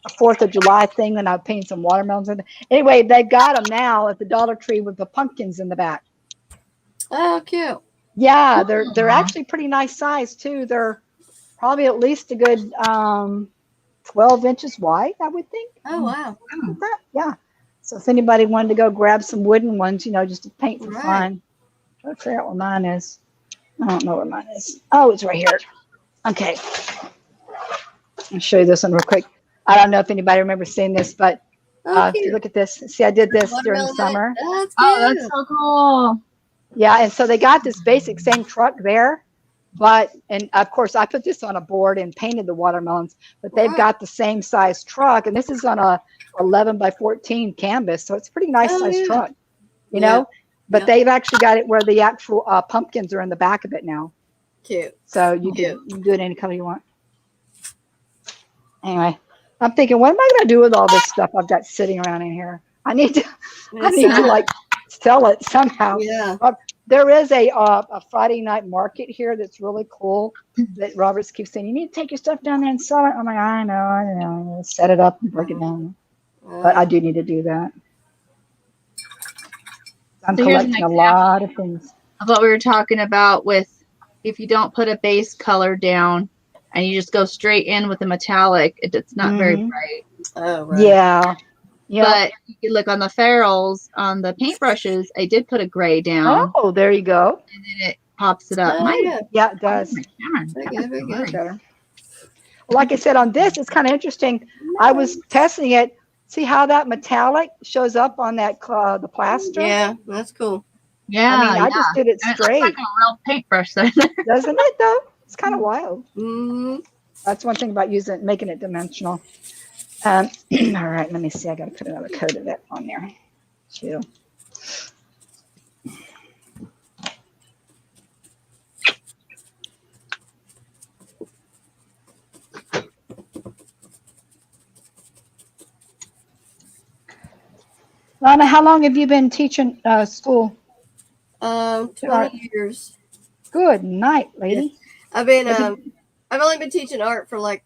a 4th of July thing and I painted some watermelons in. Anyway, they've got them now at the Dollar Tree with the pumpkins in the back. Oh, cute. Yeah, they're actually pretty nice size too. They're probably at least a good 12 inches wide, I would think. Oh, wow. Like that. Yeah. So if anybody wanted to go grab some wooden ones, just to paint for fun. I'll figure out where mine is. I don't know where mine is. Oh, it's right here. Okay. I'll show you this one real quick. I don't know if anybody remembers seeing this, but if you look at this, see, I did this during the summer. That's Oh, cute. that's so cool. Yeah, and so they got this basic same truck there, and of course I put this on a board and painted the watermelons, but they've got the same size truck, and this is on a 11 by 14 canvas, so it's a pretty nice size truck, you know. But they've actually got it where the actual pumpkins are in the back of it now. Cute. So you can do it any color you want. Anyway, I'm thinking, what am I going to do with all this stuff I've got sitting around in here? I need to like sell it somehow. Yeah. There is a Friday night market here that's really cool that Roberts keeps saying, you need to take your stuff down there and sell it. I'm like, I know. Set it up and break it down. But I do need to do that. I'm collecting a lot of things. Of what we were talking about with if you don't put a base color down and you just go straight in with the metallic, it's not very bright. Oh, right. Yeah. But you can look on the ferrules on the paintbrushes. I did put a gray down. Oh, there you go. And then it pops it up. Yeah, it does. Very good. Like I said, on this, it's kind of interesting. I was testing it. See how that metallic shows up on that the plaster? Yeah, that's cool. Yeah, I just did it straight. It looks like a real paintbrush, then. Doesn't it, though? It's kind of wild. Mm-hmm. That's one thing about making it dimensional. All right, let me see. I got to put another coat of that on there. Too. Lana, how long have you been teaching school? 20 years. Good night, Yeah. lady. I've been Have you- I've only been teaching art for like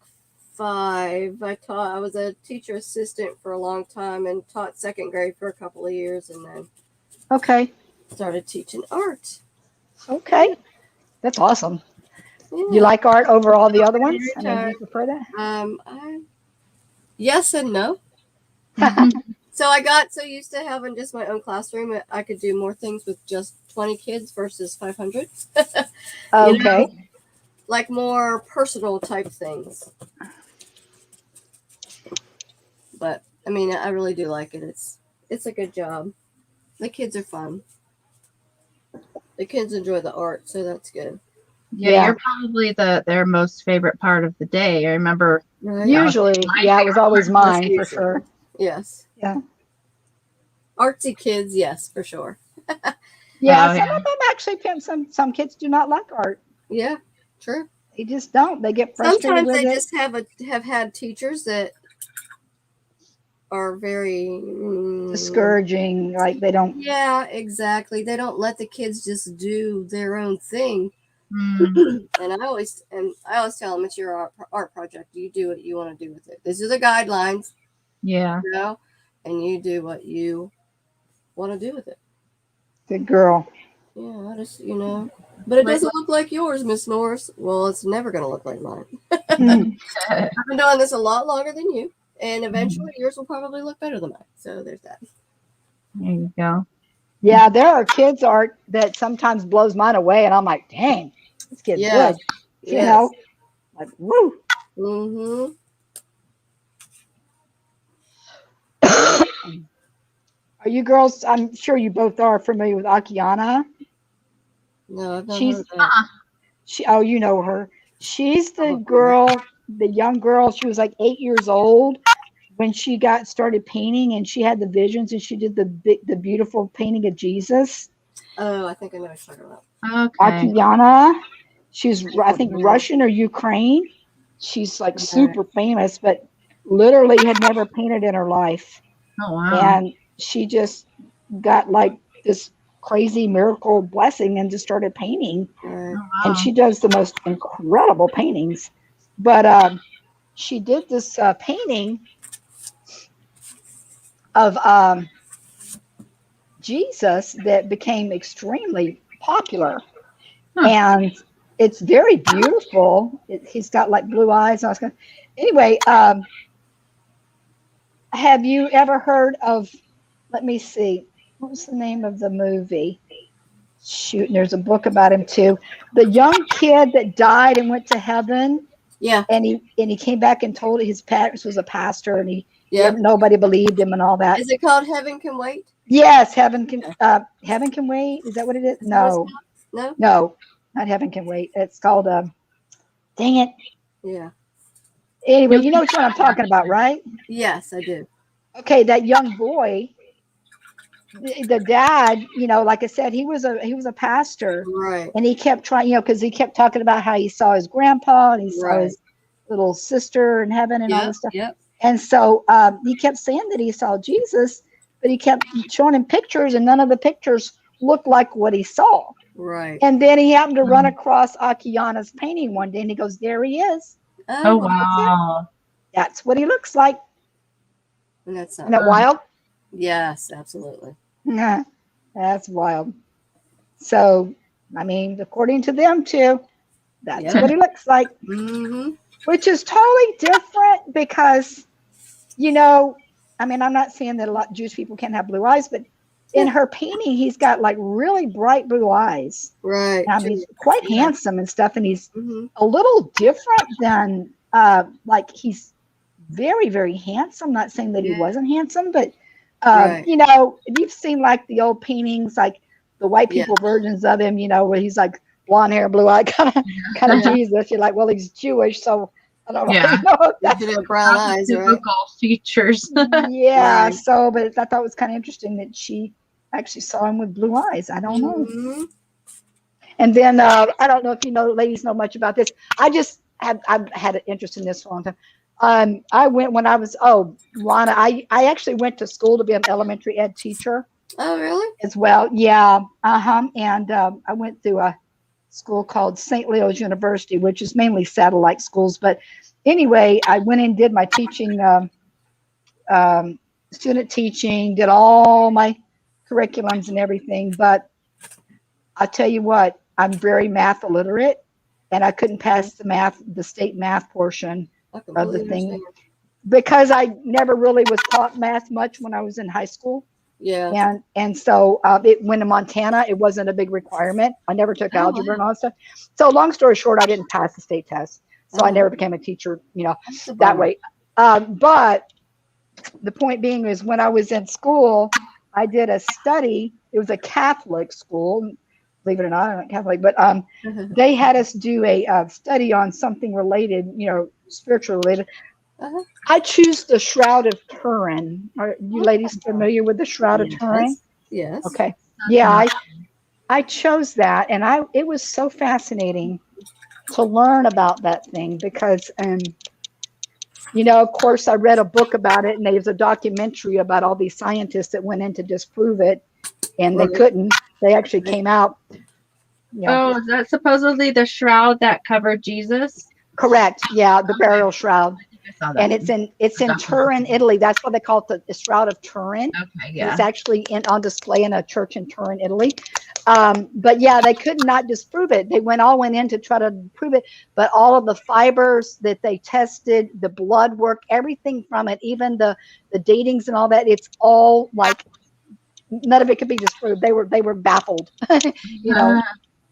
5. I was a teacher assistant for a long time and taught second grade for a couple of years and then Okay. started teaching art. Okay. That's awesome. Yeah. You like art over all the other Already ones? I mean, do you retired. prefer that? Yes and no. So I got so used to having just my own classroom that I could do more things with just 20 kids versus 500. Okay. Like more personal type things. But I mean, I really do like it. It's a good job. The kids are fun. The kids enjoy the art, so that's good. Yeah, you're probably their most favorite part of the day. I remember Right? Usually, yeah, it was always mine for sure. Yes. Yeah. Artsy kids, yes, for sure. Yeah, Oh, some yeah. of them actually, some kids do not like art. Yeah, true. They just don't. They get frustrated Sometimes with they it. just have had teachers that are very Discouraging, like they don't. Yeah, exactly. They don't let the kids just do their own thing. Mm, And I always tell them it's your art project. You do what you want to do with it. These are the guidelines, yeah. and you do what you want to do with it. Good girl. Yeah, I just but it doesn't look like yours, Miss Norris. Well, it's never going to look like mine. I've been doing this a lot longer than you, and eventually yours will probably look better than mine. So there's that. There you go. Yeah, there are kids' art that sometimes blows mine away, and I'm like, dang, this kid's good. You know, like, woo. Mm-hmm. Are you girls? I'm sure you both are familiar with Akiana. No, I've not She's heard that. oh, you know her. She's the Probably. girl, the young girl. She was like 8 years old when she got started painting, and she had the visions, and she did the beautiful painting of Jesus. Oh, I think I know what you're talking about. Okay. Akiana. She's I think Yeah. Russian or Ukraine. She's like Okay. super famous, but literally had never painted in her life. Oh, wow. And she just got like this crazy miracle blessing and just started painting. Right. Oh, And wow. she does the most incredible paintings. But she did this painting of Jesus that became extremely popular. Huh. And it's very beautiful. He's got like blue eyes. And I was going anyway, have you ever heard of, let me see, what was the name of the movie? Shoot, and there's a book about him too. The young kid that died and went to heaven, Yeah. and he came back and told his parents was a pastor, and Yeah. nobody believed him and all that. Is it called Heaven Can Wait? Yes, heaven can wait. Is that what it is? Is that what it's No, called? No. no, not heaven can wait. It's called dang it. Yeah. Anyway, you know which one I'm talking about, right? Yes, I do. Okay, that young boy, the dad, like I said, he was a pastor, Right. and he kept trying, because he kept talking about how he saw his grandpa and he saw his little sister in heaven and all this stuff. Yep. And so he kept saying that he saw Jesus, but he kept showing him pictures, and none of the pictures looked like what he saw. Right. And then he happened to run across Akiana's painting one day, and he goes, "There he is. Oh, wow. That's what he looks like." And that's Isn't that wild? Yes, absolutely. Nah, that's wild. So, I mean, according to them too, that's what he looks like. Mm-hmm. Which is totally different because, I mean, I'm not saying that a lot of Jewish people can't have blue eyes, but in her painting, he's got like really bright blue eyes. Right. He's quite handsome and stuff, and he's Mm-hmm. a little different than like he's very, very handsome. Not saying that he wasn't handsome, but Right. if you've seen like the old paintings, like the white people versions of him, where he's like blonde hair, blue eye, kind of Jesus. You're like, well, he's Jewish, so I don't Yeah. really know if You that's should have brown eyes, right? typical features. yeah. Right. So, but I thought it was kind of interesting that she actually saw him with blue eyes. I don't know. Mhm. And then I don't know if you know, ladies know much about this. I've had an interest in this for a long time. I went when I was Lana. I actually went to school to be an elementary ed teacher Oh, really? as well. Yeah, And I went through a school called St. Leo's University, which is mainly satellite schools. But anyway, I went and did my teaching, um, student teaching, did all my curriculums and everything. But I tell you what, I'm very math illiterate, and I couldn't Mhm. pass the state math portion I of the completely thing understand. because I never really was taught math much when I was in high school. Yeah. And so it went to Montana. It wasn't a big requirement. I never took Oh, algebra and wow. all that stuff. So long story short, I didn't pass the state test. So I Oh, never became a teacher, that's a that bummer. way. But the point being is when I was in school, I did a study. It was a Catholic school, believe it or not, I'm not Catholic, but they had us do a study on something related, spiritual related. Uh-huh. I choose the Shroud of Turin. Are you ladies Oh, familiar with the Shroud of Turin? yes. Yes. Okay. Not Yeah, familiar. I chose that, and it was so fascinating to learn about that thing because of course, I read a book about it, and there's a documentary about all these scientists that went in to disprove it, and they Right. couldn't. They actually Right. came out, Oh, is that supposedly the shroud that covered Jesus? correct. Yeah, the Okay. burial shroud, I think I saw that and one. it's The in Turin, documentary. Italy. That's what they call it, the Shroud of Turin, Okay, and it's yeah. actually on display in a church in Turin, Italy. But yeah, they could not disprove it. They went in to try to prove it, but all of the fibers that they tested, the blood work, everything from it, even the datings and all that, it's all like none of it could be disproved. They were baffled, you know.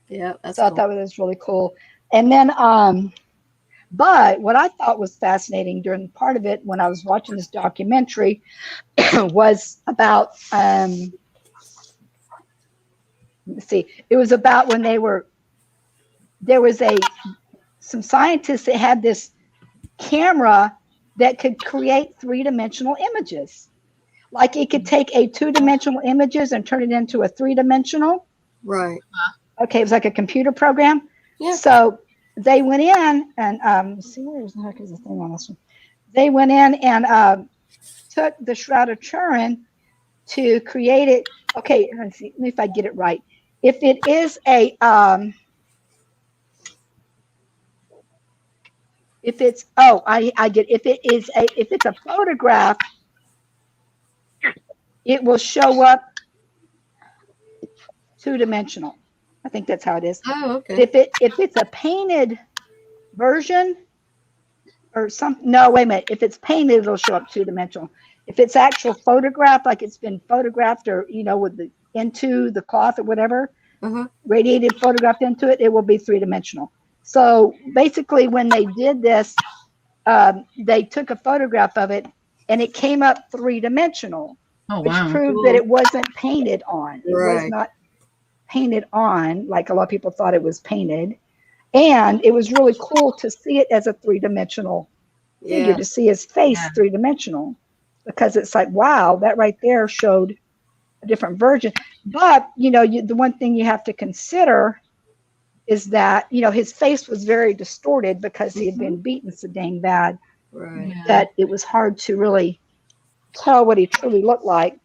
Yeah, that's So I cool. thought it was really cool. And then, but what I thought was fascinating during part of it when I was watching this documentary was about let's see, it was about when there was some scientists that had this camera that could create three-dimensional images. Like it could take a two-dimensional images and turn it into a three-dimensional. Right. Okay, it was like a computer program. Yeah. So they went in and see where the heck is the thing on this one? They went in and took the Shroud of Turin to create it. Okay, let's see if I get it right. If it is if it's I get if it's a photograph, it will show up two-dimensional. I think that's how it is. Oh, But okay. if it's a painted version or something, no, wait a minute. If it's painted, it'll show up two-dimensional. If it's actual photograph, like it's been photographed or with the into the cloth or whatever, Uh-huh. radiated photographed into it, it will be three-dimensional. So basically, when they did this, they took a photograph of it, and it came up three-dimensional, Oh, which wow. proved that Cool. it wasn't painted on. It was Right. not painted on like a lot of people thought it was painted. And it was really cool to see it as a three-dimensional figure, Yeah. to see his face Yeah. three-dimensional, because it's like, wow, that right there showed a different version. But, the one thing you have to consider is that, his face was very distorted because he had Hmm. been beaten so dang bad Right. Yeah. that it was hard to really tell what he truly looked like.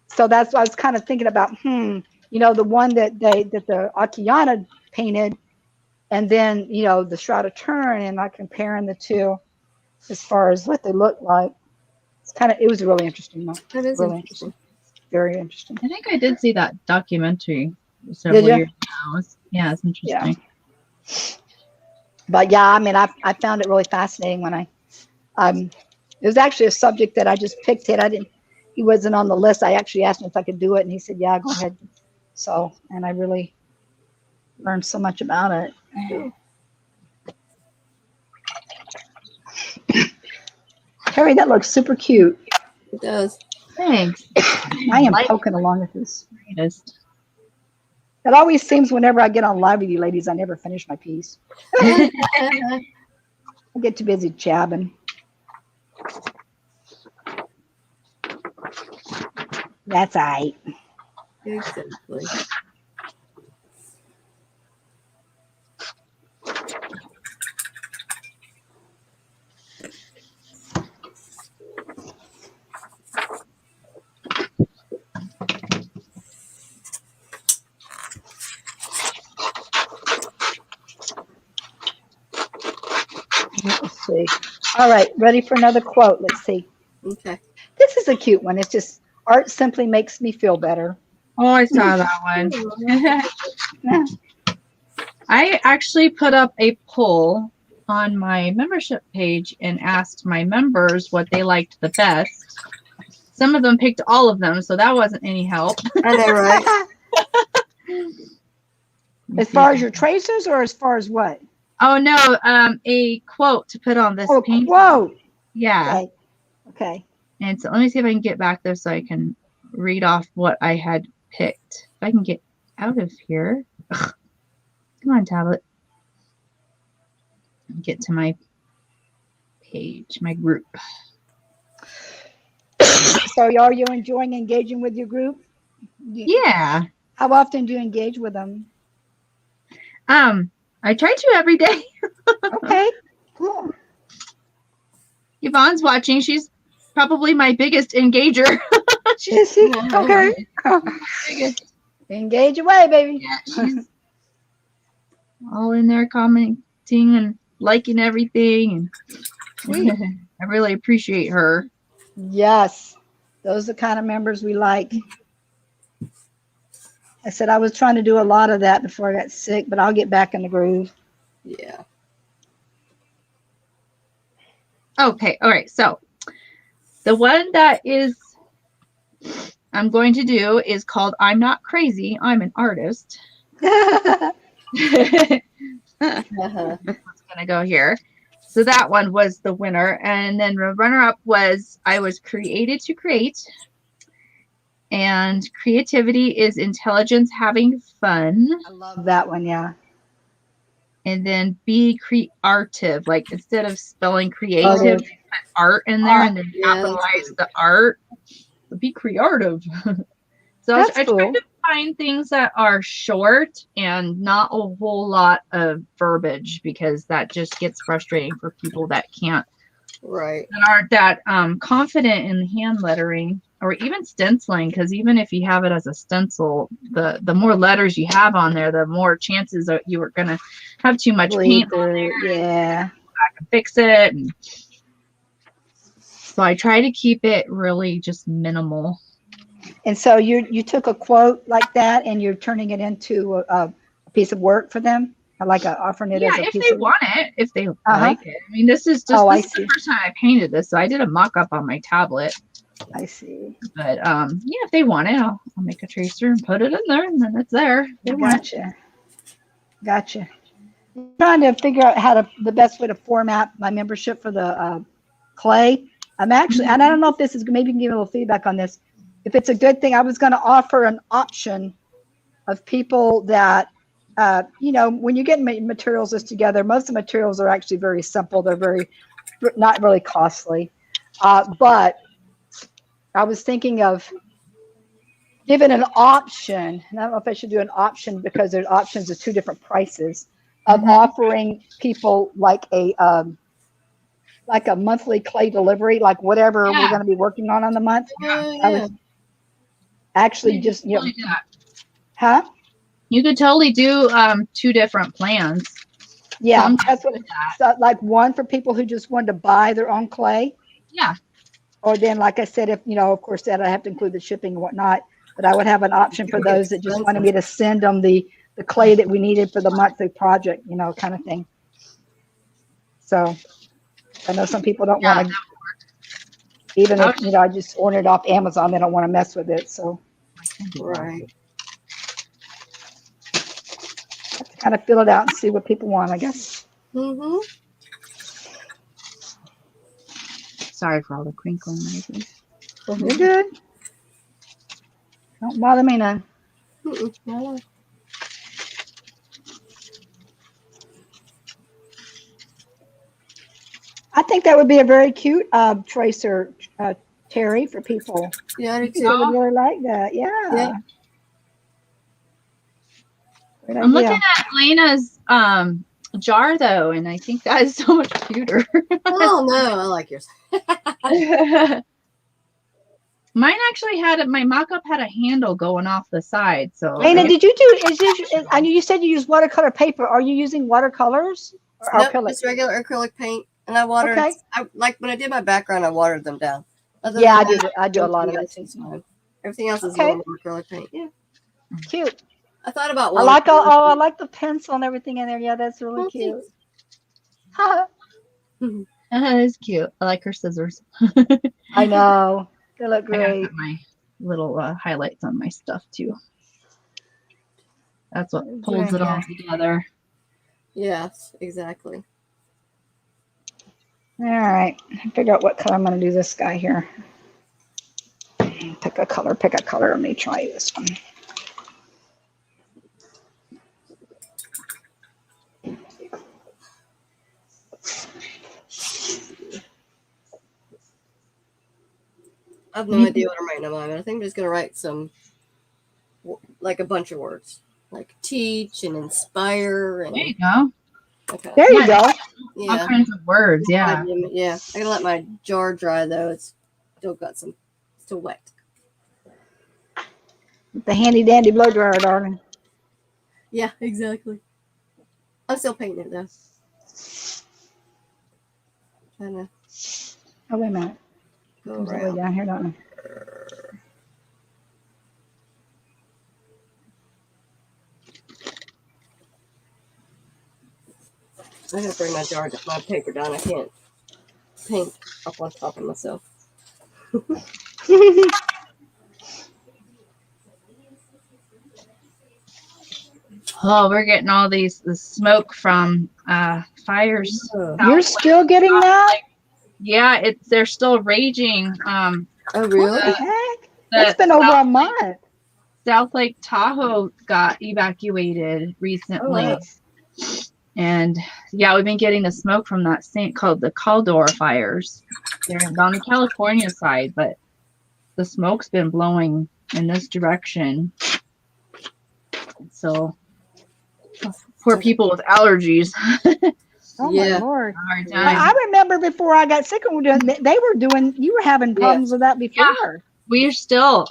So that's what I was kind of thinking about, the one that the Akiana painted, and then, the Shroud of Turin, and like comparing the two as far as what they look like. It was really interesting though. That is Really interesting. interesting. Very interesting. I think I did see that documentary Did several you? years ago. Yeah, it's Yeah. interesting. But yeah, I mean, I found it really fascinating when it was actually a subject that I just picked it. He wasn't on the list. I actually asked him if I could do it, and he said, yeah, go ahead. So, and I really learned so much about it. Cool. Harry, that looks super cute. It does. Thanks. I am Light poking along with this. greatest. It always seems whenever I get on live with you ladies, I never finish my piece. I get too busy jabbing. That's all right. Exactly. Let's see. All right, ready for another quote. Let's see. Okay. This is a cute one. It's just art simply makes me feel better. Oh, I saw that one. Yeah. I actually put up a poll on my membership page and asked my members what they liked the best. Some of them picked all of them, so that wasn't any help. I know, right? As far as your tracers or as far as what? Oh no, a quote to put on this Oh, a painting. quote. Yeah. Okay. Okay. And so let me see if I can get back there so I can read off what I had picked. If I can get out of here. Ugh. Come on, tablet. Get to my page, my group. So are you enjoying engaging with your group? Yeah. How often do you engage with them? I try to every day. Okay. Cool. Yvonne's watching. She's probably my biggest engager. Is she? Okay. Biggest. Engage away, baby. Yeah, she's all in there commenting and liking everything. Sweet. And I really appreciate her. Yes. Those are the kind of members we like. I said I was trying to do a lot of that before I got sick, but I'll get back in the groove. Yeah. Okay. All right. So the one that I'm going to do is called I'm Not Crazy. I'm an Artist. Uh-huh. It's going to go here. So that one was the winner. And then the runner-up was I was created to create. And creativity is intelligence having fun. I love that one, yeah. And then be creative. Like instead of spelling creative, Artive. they put art in there and then Yeah, capitalize the art. Be creative. So That's I try cool. to find things that are short and not a whole lot of verbiage because that just gets frustrating for people that right. aren't that confident in hand lettering or even stenciling. Because even if you have it as a stencil, the more letters you have on there, the more chances that you are going to have too much Bleed paint on through. there Yeah. and fix it. And so I try to keep it really just minimal. And so you took a quote like that and you're turning it into a piece of work for them, like offering it Yeah, as a if piece they of work. want it, if they like it. I mean, this is I the see. first time I painted this, so I did a mock-up on my tablet. I see. But yeah, if they want it, I'll make a tracer and put it in there, and then it's there. If they want it. Gotcha. Gotcha. I'm trying to figure out the best way to format my membership for the clay. I'm actually, and I don't know if this is, maybe you can give me a little feedback on this. If it's a good thing, I was going to offer an option of people that, when you get materials this together, most of the materials are actually very simple. They're not really costly. But I was thinking of giving an option, and I don't know if I should do an option because there's options of two different prices of offering people like a monthly clay delivery, like whatever we're going to be working on the month. I was actually just, Totally do that. huh? You could totally do 2 different plans. Yeah, Some that's what. So, like one for people who just wanted to buy their own clay. Yeah. Or then, like I said, if of course, that I have to include the shipping and whatnot. But I would have an option for those that just wanted me to send them the clay that we needed for the monthly project, kind of thing. So I know some people don't want to, even if I just ordered off Amazon, they don't want to mess with it. So Right. have to kind of fill it out and see what people want, I guess. Mm-hmm. Sorry for all the crinkling noises. You're good. Don't bother me none. No. I think that would be a very cute tracer, Terry, for people. Yeah, I do People too. would really like that. Yeah. Yeah. Great I'm looking idea. at Lena's jar though, and I think that is so much cuter. Oh no, I like yours. Mine actually had my mock-up had a handle going off the side, so I Lena, guess did you do? I know you said you use watercolor paper. Are you using watercolors or Nope, acrylic? just regular acrylic paint. And I watered. Okay. I like when I did my background, I watered them down. Other Yeah, than I do. that, I do a lot of everything that else too. is fine. Everything else is Okay, normal acrylic paint. Yeah. cute. I thought about I like watercolor. I like the pencil and everything in there. Yeah, that's really Oh, cute. that is cute. I like her scissors. I know. They look I gotta great. put my little highlights on my stuff too. That's what Put pulls in it all here. together. Yes, exactly. All right. Figure out what color I'm going to do this guy here. Pick a color. Pick a color. Let me try this one. I have no idea what I'm writing on mine, but I think I'm just gonna write some, like a bunch of words, like teach and inspire There you and go. okay. There you go. All Yeah. kinds of words. Yeah. Yeah. I gotta let my jar dry though. It's still got some, still wet. The handy dandy blow dryer, darling. Yeah, exactly. I'm still painting it though. Trying to Oh, wait a minute. go Comes all the way around. down here, don't it? I gotta bring my paper down. I can't paint up on top of myself. Oh, we're getting all the smoke from fires. Oh, You're still getting that? Yeah, they're still raging. oh What really? the heck? That's The been over a month. South Lake Tahoe got evacuated Oh recently. wow. And yeah, we've been getting the smoke from that thing called the Caldor fires. They're on the California side, but the smoke's been blowing in this direction. So poor people with allergies. Oh Yeah. my Lord. Hard Yeah. time. I remember before I got sick, you were having problems with that before. We're still,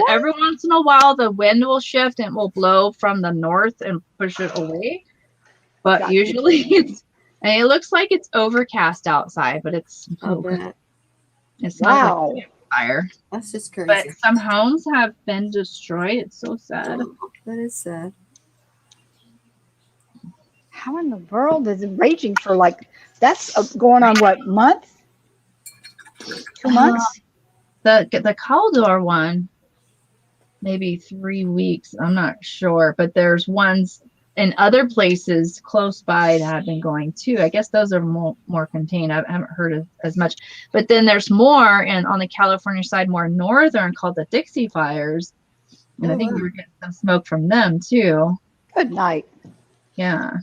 every once in a while the wind will shift and it will blow from the north and push it away. But Got usually and it looks like it's overcast outside, but it's I'll bet. it smells Wow. like fire. That's just crazy. But some homes have been destroyed. It's so sad. That is sad. How in the world is it raging for like, that's going on what, month? 2 months? The Caldor one, maybe 3 weeks. I'm not sure, but there's ones in other places close by that have been going too. I guess those are more contained. I haven't heard as much. But then there's more, and on the California side, more northern, called the Dixie fires. And I think we were getting some smoke from them too. Good night. Yeah.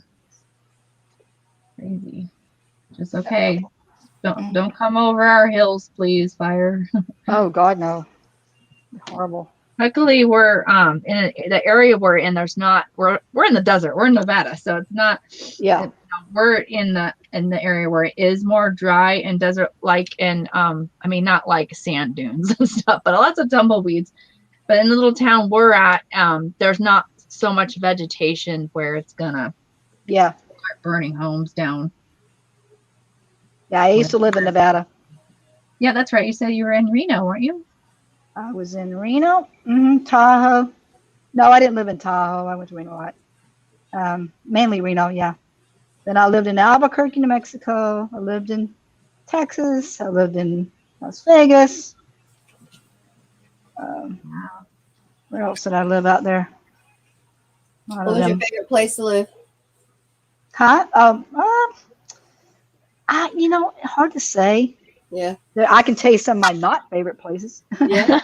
Crazy. Just okay. Don't come over our hills, please, fire. Oh God, no. Horrible. Luckily, we're in the area we're in. There's not. We're in the desert. We're in Nevada, so it's not. Yeah. We're in the area where it is more dry and desert like, and I mean not like sand dunes and stuff, but lots of tumbleweeds. But in the little town we're at, there's not so much vegetation where it's gonna start burning homes down. Yeah, I used to live in Nevada. Yeah, that's right. You said you were in Reno, weren't you? I was in Reno, Tahoe. No, I didn't live in Tahoe. I went to Reno a lot. Mainly Reno, yeah. Then I lived in Albuquerque, New Mexico. I lived in Texas. I lived in Las Vegas. Where else did I live out there? What was your favorite place to live? Huh? Hard to say. Yeah. I can tell you some of my not favorite places. Yeah.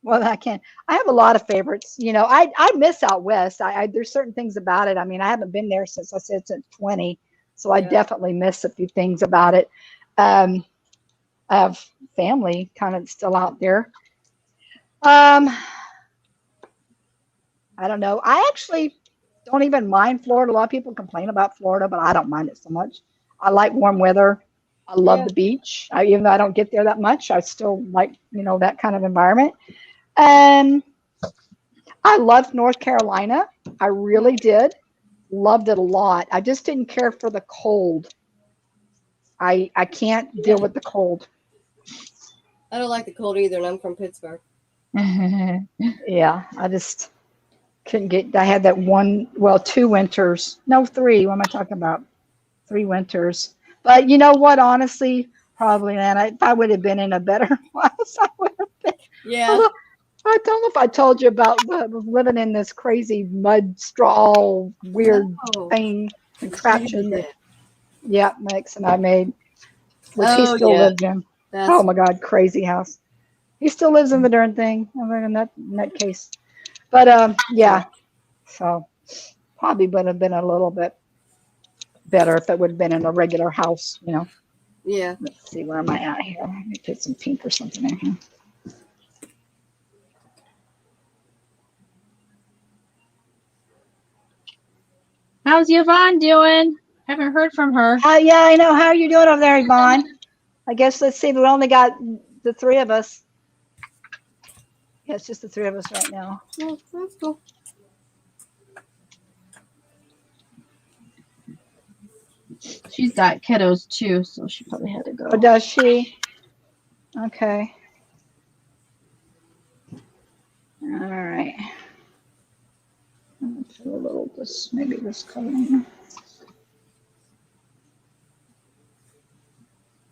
Well, I can. I have a lot of favorites. I miss out west. There's certain things about it. I mean, I haven't been there since 20. So I Yeah. definitely miss a few things about it. Um, I have family kind of still out there. Um, I don't know. I actually don't even mind Florida. A lot of people complain about Florida, but I don't mind it so much. I like warm weather. I love Yeah. the beach. Even though I don't get there that much, I still like, that kind of environment. Um, I loved North Carolina. I really did. Loved it a lot. I just didn't care for the cold. I can't deal Yeah. with the cold. I don't like the cold either, and I'm from Pittsburgh. Yeah, I just couldn't get. I had that one, well, 2 winters. No, three. What am I talking about? 3 winters. But you know what? Honestly, probably, man, if I would have been in a better house, I would have been. Yeah. Although, I don't know if I told you about living in this crazy mud straw weird No. thing You contraption that, did. yeah, Max and I made, which he Oh still yeah. lives in. Oh That's my God, crazy house. He still lives in the darn thing. I mean, in that case. But yeah. So probably would have been a little bit better if it would have been in a regular house. yeah. Let's see, where am I at here? Let me put some pink or something in here. How's Yvonne doing? Haven't heard from her. Yeah, I know. How are you doing over there, Yvonne? I guess let's see. We only got the three of us. Yeah, it's just the three of us right now. Well, that's cool. She's got kiddos too, so she probably had to go. Oh, does she? Okay. All right. Let's do a little maybe this color.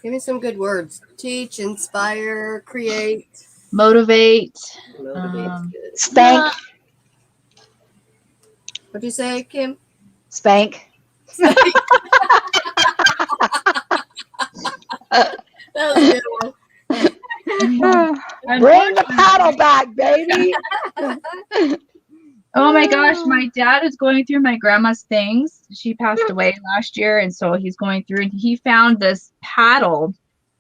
Give me some good words. Teach, inspire, create, Motivate. motivate. Good. Spank. What'd you say, Kim? Spank. That was a good one. Bring the paddle back, baby. Oh my gosh, my dad is going through my grandma's things. She passed away last year, and so he's going through and he found this paddle,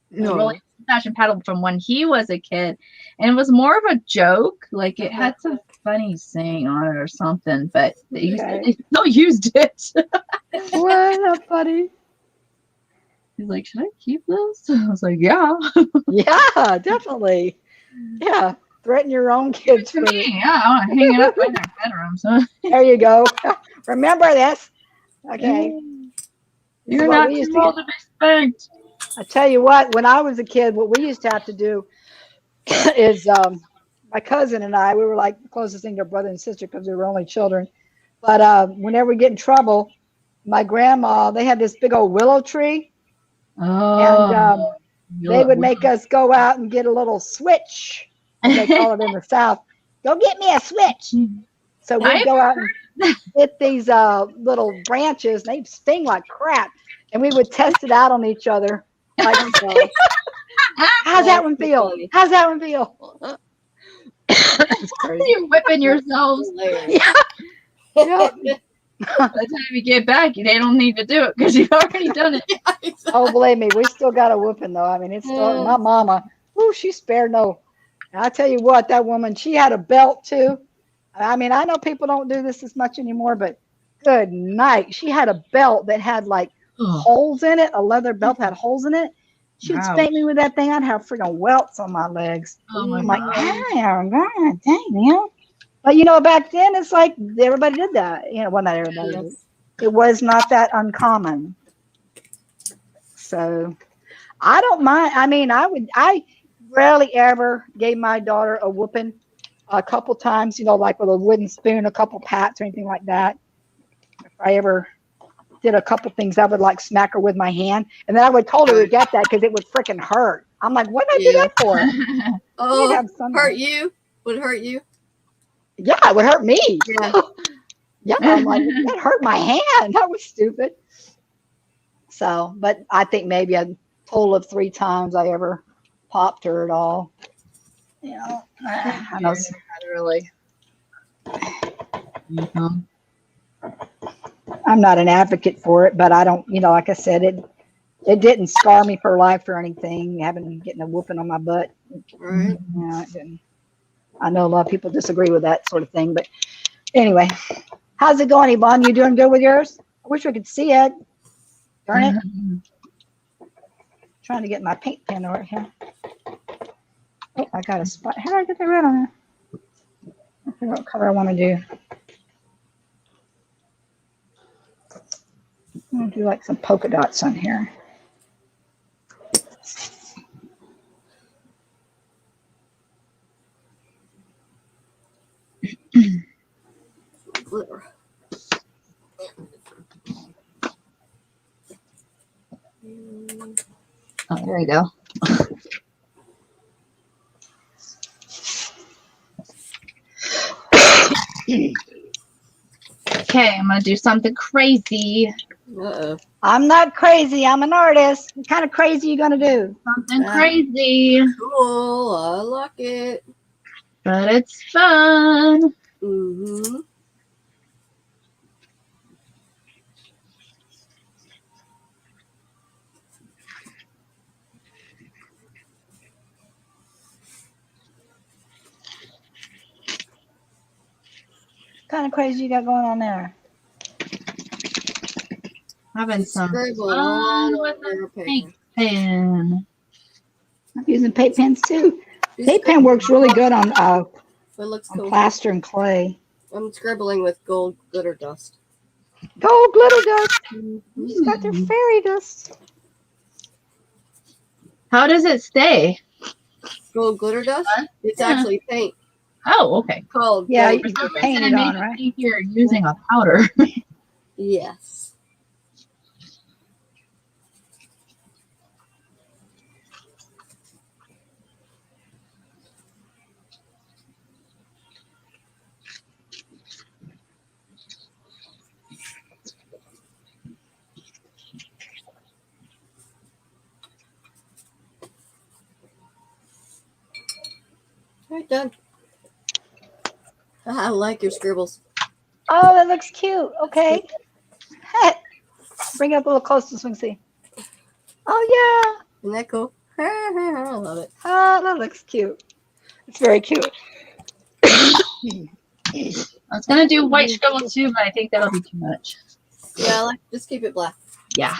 No. really fashion paddle from when he was a kid. And it was more of a joke. Like it had some funny saying on it or something, but they still used it. What a funny. He's like, should I keep this? I was like, yeah. Yeah, definitely. Yeah. Threaten your own kids To with me, it. yeah, I want to hang it up in their bedrooms. There you go. Remember this. Okay. This is You're what not we used too to old to be spanked. I tell you what, when I was a kid, what we used to have to do is my cousin and I, we were like the closest thing to brother and sister because we were only children. But whenever we get in trouble, my grandma, they had this big old willow tree, and Oh, they would make us go out and get a little switch, as they call it in the South. Go get me a switch. So we'd go out and hit these little branches, and they'd sting like crap, and we would test it out on each other. Like, how's that one feel? How's that one feel? It's crazy. You're whipping yourselves. Yeah. Yeah. By the time you get back, they don't need to do it because you've already done it. Oh, believe me, we still got a whooping though. I mean, it's still my mama. Ooh, she spared no. And I tell you what, that woman, she had a belt too. I mean, I know people don't do this as much anymore, but good night. She had a belt that had like holes in it. A leather belt had holes in it. She would spank me with that thing. I'd have freaking welts on my legs. Oh my I'm like, God. oh, God, dang, man. But back then it's like everybody did that. Well, not everybody did. It was not that uncommon. So I don't mind. I mean, I rarely ever gave my daughter a whooping. A couple times, like with a wooden spoon, a couple pats or anything like that. If I ever did a couple things, I would like smack her with my hand, and then I would totally regret that because it would freaking hurt. I'm like, what did I do that for? Oh, hurt you? Would it hurt you? Yeah, it would hurt me. Yeah. Yeah, I'm like, that hurt my hand. That was stupid. So, but I think maybe a total of 3 times I ever popped her at all. I know. Really. I'm not an advocate for it, but I don't, like I said, it didn't scar me for life or anything. Having getting a whooping on my butt. Right. Yeah, it didn't. I know a lot of people disagree with that sort of thing, but anyway, how's it going, Yvonne? You doing good with yours? I wish we could see it. Darn it. Trying to get my paint pen over here. Oh, I got a spot. How do I get the red on there? I forget what color I want to do. I'm going to do like some polka dots on here. Glitter. Oh, there you go. Okay, I'm gonna do something crazy. Uh-oh. I'm not crazy. I'm an artist. What kind of crazy you going to do? Something crazy, Cool. I like it. but it's fun. Mm-hmm. What kind of crazy you got going on there? Having some Scribble fun all with over a paper. paint pen. I'm using paint pens too. You Paint pen scribble. works really good on It looks cool. plaster and clay. I'm scribbling with gold glitter dust. Gold glitter dust. Mm-hmm. She's got their fairy dust. How does it stay? Gold glitter dust? It's Yeah. actually paint Oh, okay. called Yeah, gold you For some glitter paint reason, it it made on, me right? think you're using a powder. dust. Yes. Right, done. I like your scribbles. Oh, that looks cute. Okay. Bring it up a little closer so we can see. Oh, yeah. Isn't that cool? I love it. Oh, that looks cute. It's very cute. I was gonna do white scribble too, but I think that'll be too much. Yeah, just keep it black. Yeah,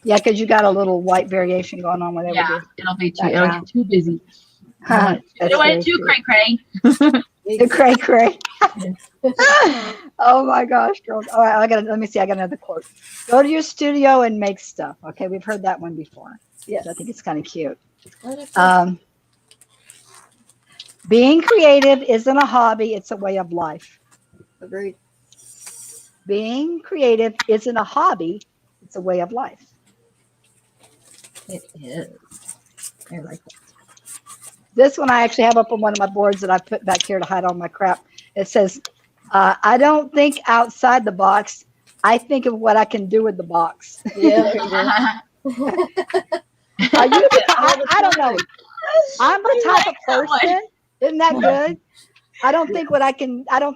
Yeah, because you got a little white variation going on whatever yeah, you it'll be too. background. It'll get too busy. I That's don't want very it too cute. cray cray. Too cray cray. Oh my gosh, girls. All right, let me see. I got another quote. Go to your studio and make stuff. Okay, we've heard that one before. Yes. I think it's kind of cute. Oh, Being creative isn't a hobby, it's a way of life. agreed. Being creative isn't a hobby, it's a way of life. It is. I like that. This one I actually have up on one of my boards that I put back here to hide all my crap. It says, I don't think outside the box. I think of what I can do with the box. Yeah. I don't know. I'm the type of person. Isn't that good? I don't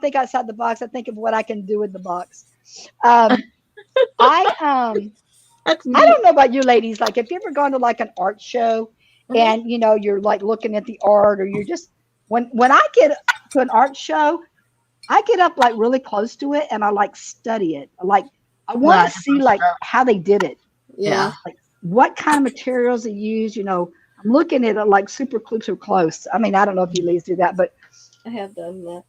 think outside the box. I think of what I can do with the box. I don't know about you ladies. Like, if you ever gone to like an art show and you're like looking at the art, or you're just when I get to an art show, I get up like really close to it and I like study it. Like, I want to see like how they did it. Yeah. Like what kind of materials they use. I'm looking at it like super close. I mean, I don't know if you ladies do that, but I have done that.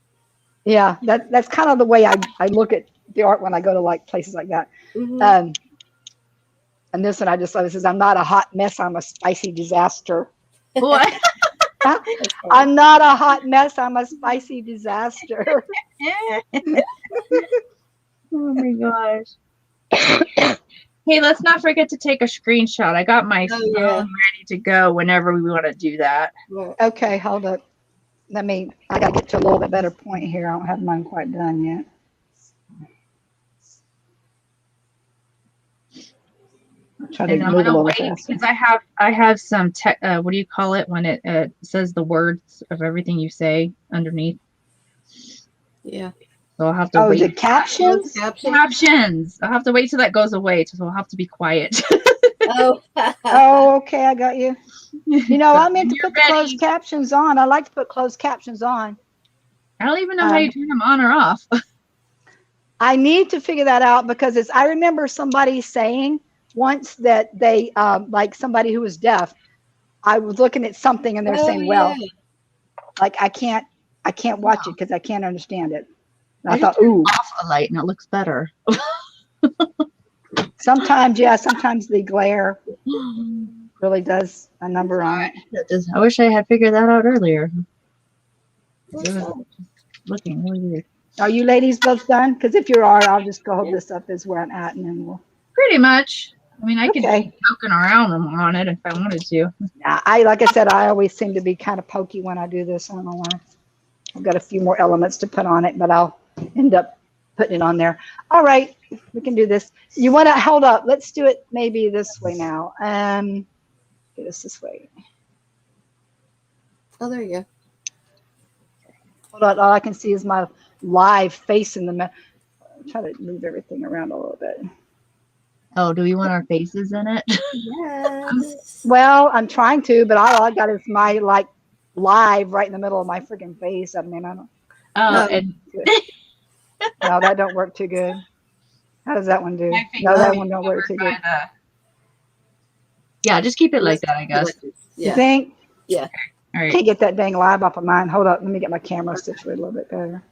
yeah, that's kind of the way I look at the art when I go to like places like that. Mm-hmm. And this one I just love. It says, "I'm not a hot mess. I'm a spicy disaster." What? I'm not a hot mess. I'm a spicy disaster. Oh my gosh. Hey, let's not forget to take a screenshot. I got my phone ready to go whenever we want to do that. Okay, hold up. I got to get to a little bit better point here. I don't have mine quite done yet. Try to And I'm move a gonna little wait faster. because I have some what do you call it when it says the words of everything you say underneath? Yeah. So I'll have to Oh, wait. the captions? Captions. I'll have to wait till that goes away. So I'll have to be quiet. Oh. Oh, okay, I got you. You know, So I meant when to you're put the ready. closed captions on. I like to put closed captions on. I don't even know how you turn them on or off. I need to figure that out because I remember somebody saying once that they like somebody who was deaf. I was looking at something and they're Oh, saying, yeah. "Well, like I can't watch it because I can't understand it." And I I just thought, turned "Ooh, off a light and it looks better. sometimes, yeah, sometimes the glare really does a number on it." I wish I had figured that out earlier. What's It was that? looking really weird. Are you ladies both done? Because if you are, I'll just go hold this up as where I'm at, and then we'll. Pretty much. I mean, I could Okay. be poking around on it if I wanted to. Like I said, I always seem to be kind of pokey when I do this. I don't know why. I've got a few more elements to put on it, but I'll end up putting it on there. All right, we can do this. You want to hold up? Let's do it maybe this way now. Get us this way. Oh, there you go. Hold on. All I can see is my live face in the. Try to move everything around a little bit. Oh, do we want our faces in it? Yes. Well, I'm trying to, but all I got is my like live right in the middle of my freaking face. I mean, I don't. Oh, Oh. and No, that don't work too good. How does that one do? my face No, that is one don't work too covered good. by the. Yeah, just keep it like that, I guess. You Yeah. think? Yeah. All right. Can't get that dang live off of mine. Hold up. Let me get my camera situated a little bit better.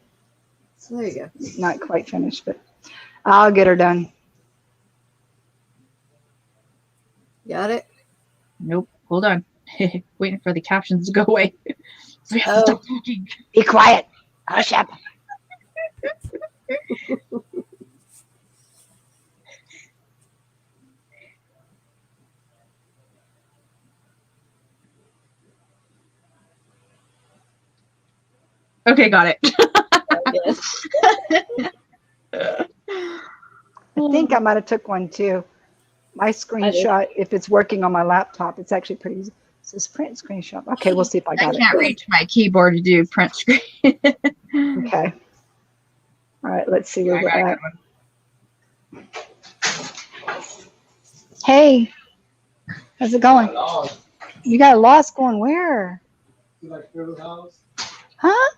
So there you go. Not quite finished, but I'll get her done. Got it? Nope. Hold on. Waiting for the captions to go away. So we have to Oh. stop talking. Be quiet. Hush up. Okay, got it. Yes. I think I might have took one too. My screenshot, if it's working on my laptop, it's actually pretty easy. It says print screenshot. Okay, we'll see if I I got can't it. reach my keyboard to do print screen. Okay. All right, let's see where I we're got a at. good one. Hey, how's it going? You got lost going where? Huh?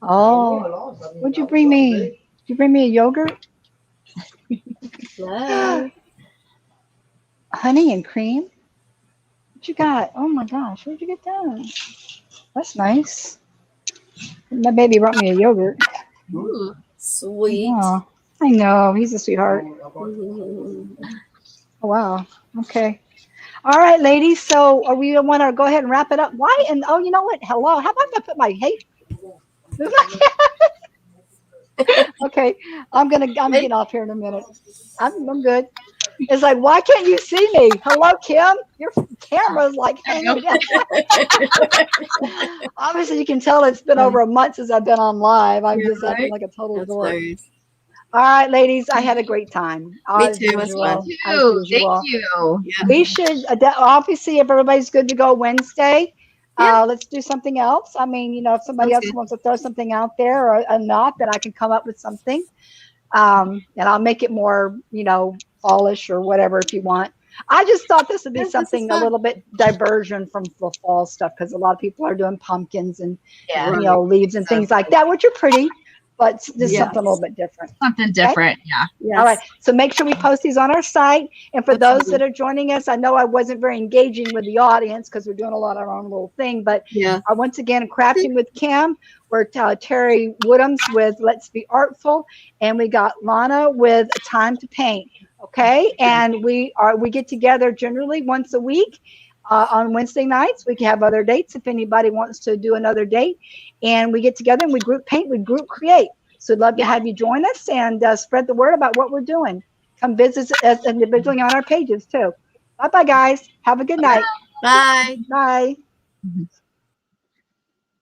Oh, what'd you bring me? Did you bring me a yogurt? No. Honey and cream? What you got? Oh my gosh, where'd you get that? That's nice. My baby brought me a yogurt. Ooh. Sweet. Oh, I know. He's a sweetheart. Mhm. Oh, wow. Okay. All right, ladies. So are we want to go ahead and wrap it up? Why? And oh, you know what? Hello. How about if I put my Okay, I'm getting off here in a minute. I'm good. It's like, why can't you see me? Hello, Kim. Your camera's like hanging down. Obviously, you can tell it's been over a month since I've been on live. I'm You're just acting right. like a total That's dork. hilarious. All right, ladies, I had a great time. Me As too. It's usual. fun. As Thank usual. you. Yeah. We should obviously, if everybody's good to go Wednesday, Yeah. let's do something else. I mean, if somebody Sounds else good. wants to throw something out there or not, then I can come up with something. And I'll make it more, fallish or whatever if you want. I just thought this would be Yeah, this is something a fun. little bit diversion from the fall stuff because a lot of people are doing pumpkins and Yeah. Right. leaves and things like that, which are pretty, but just Yes. something a little bit different. Something different. Yeah. Yes. All right. So make sure we post these on our site. And for those Absolutely. that are joining us, I know I wasn't very engaging with the audience because we're doing a lot of our own little thing. But Yeah. once again, Crafting with Kim, we're Terry Woodhams with Let's Be Artful. And we got Lana with Time to Paint. Okay. And we get together generally once a week. On Wednesday nights, we can have other dates if anybody wants to do another date. And we get together and we group paint, we group create. So we'd love to have you join us and spread the word about what we're doing. Come visit us individually on our pages too. Bye-bye, guys. Have a good night. Bye. Bye. Mhm.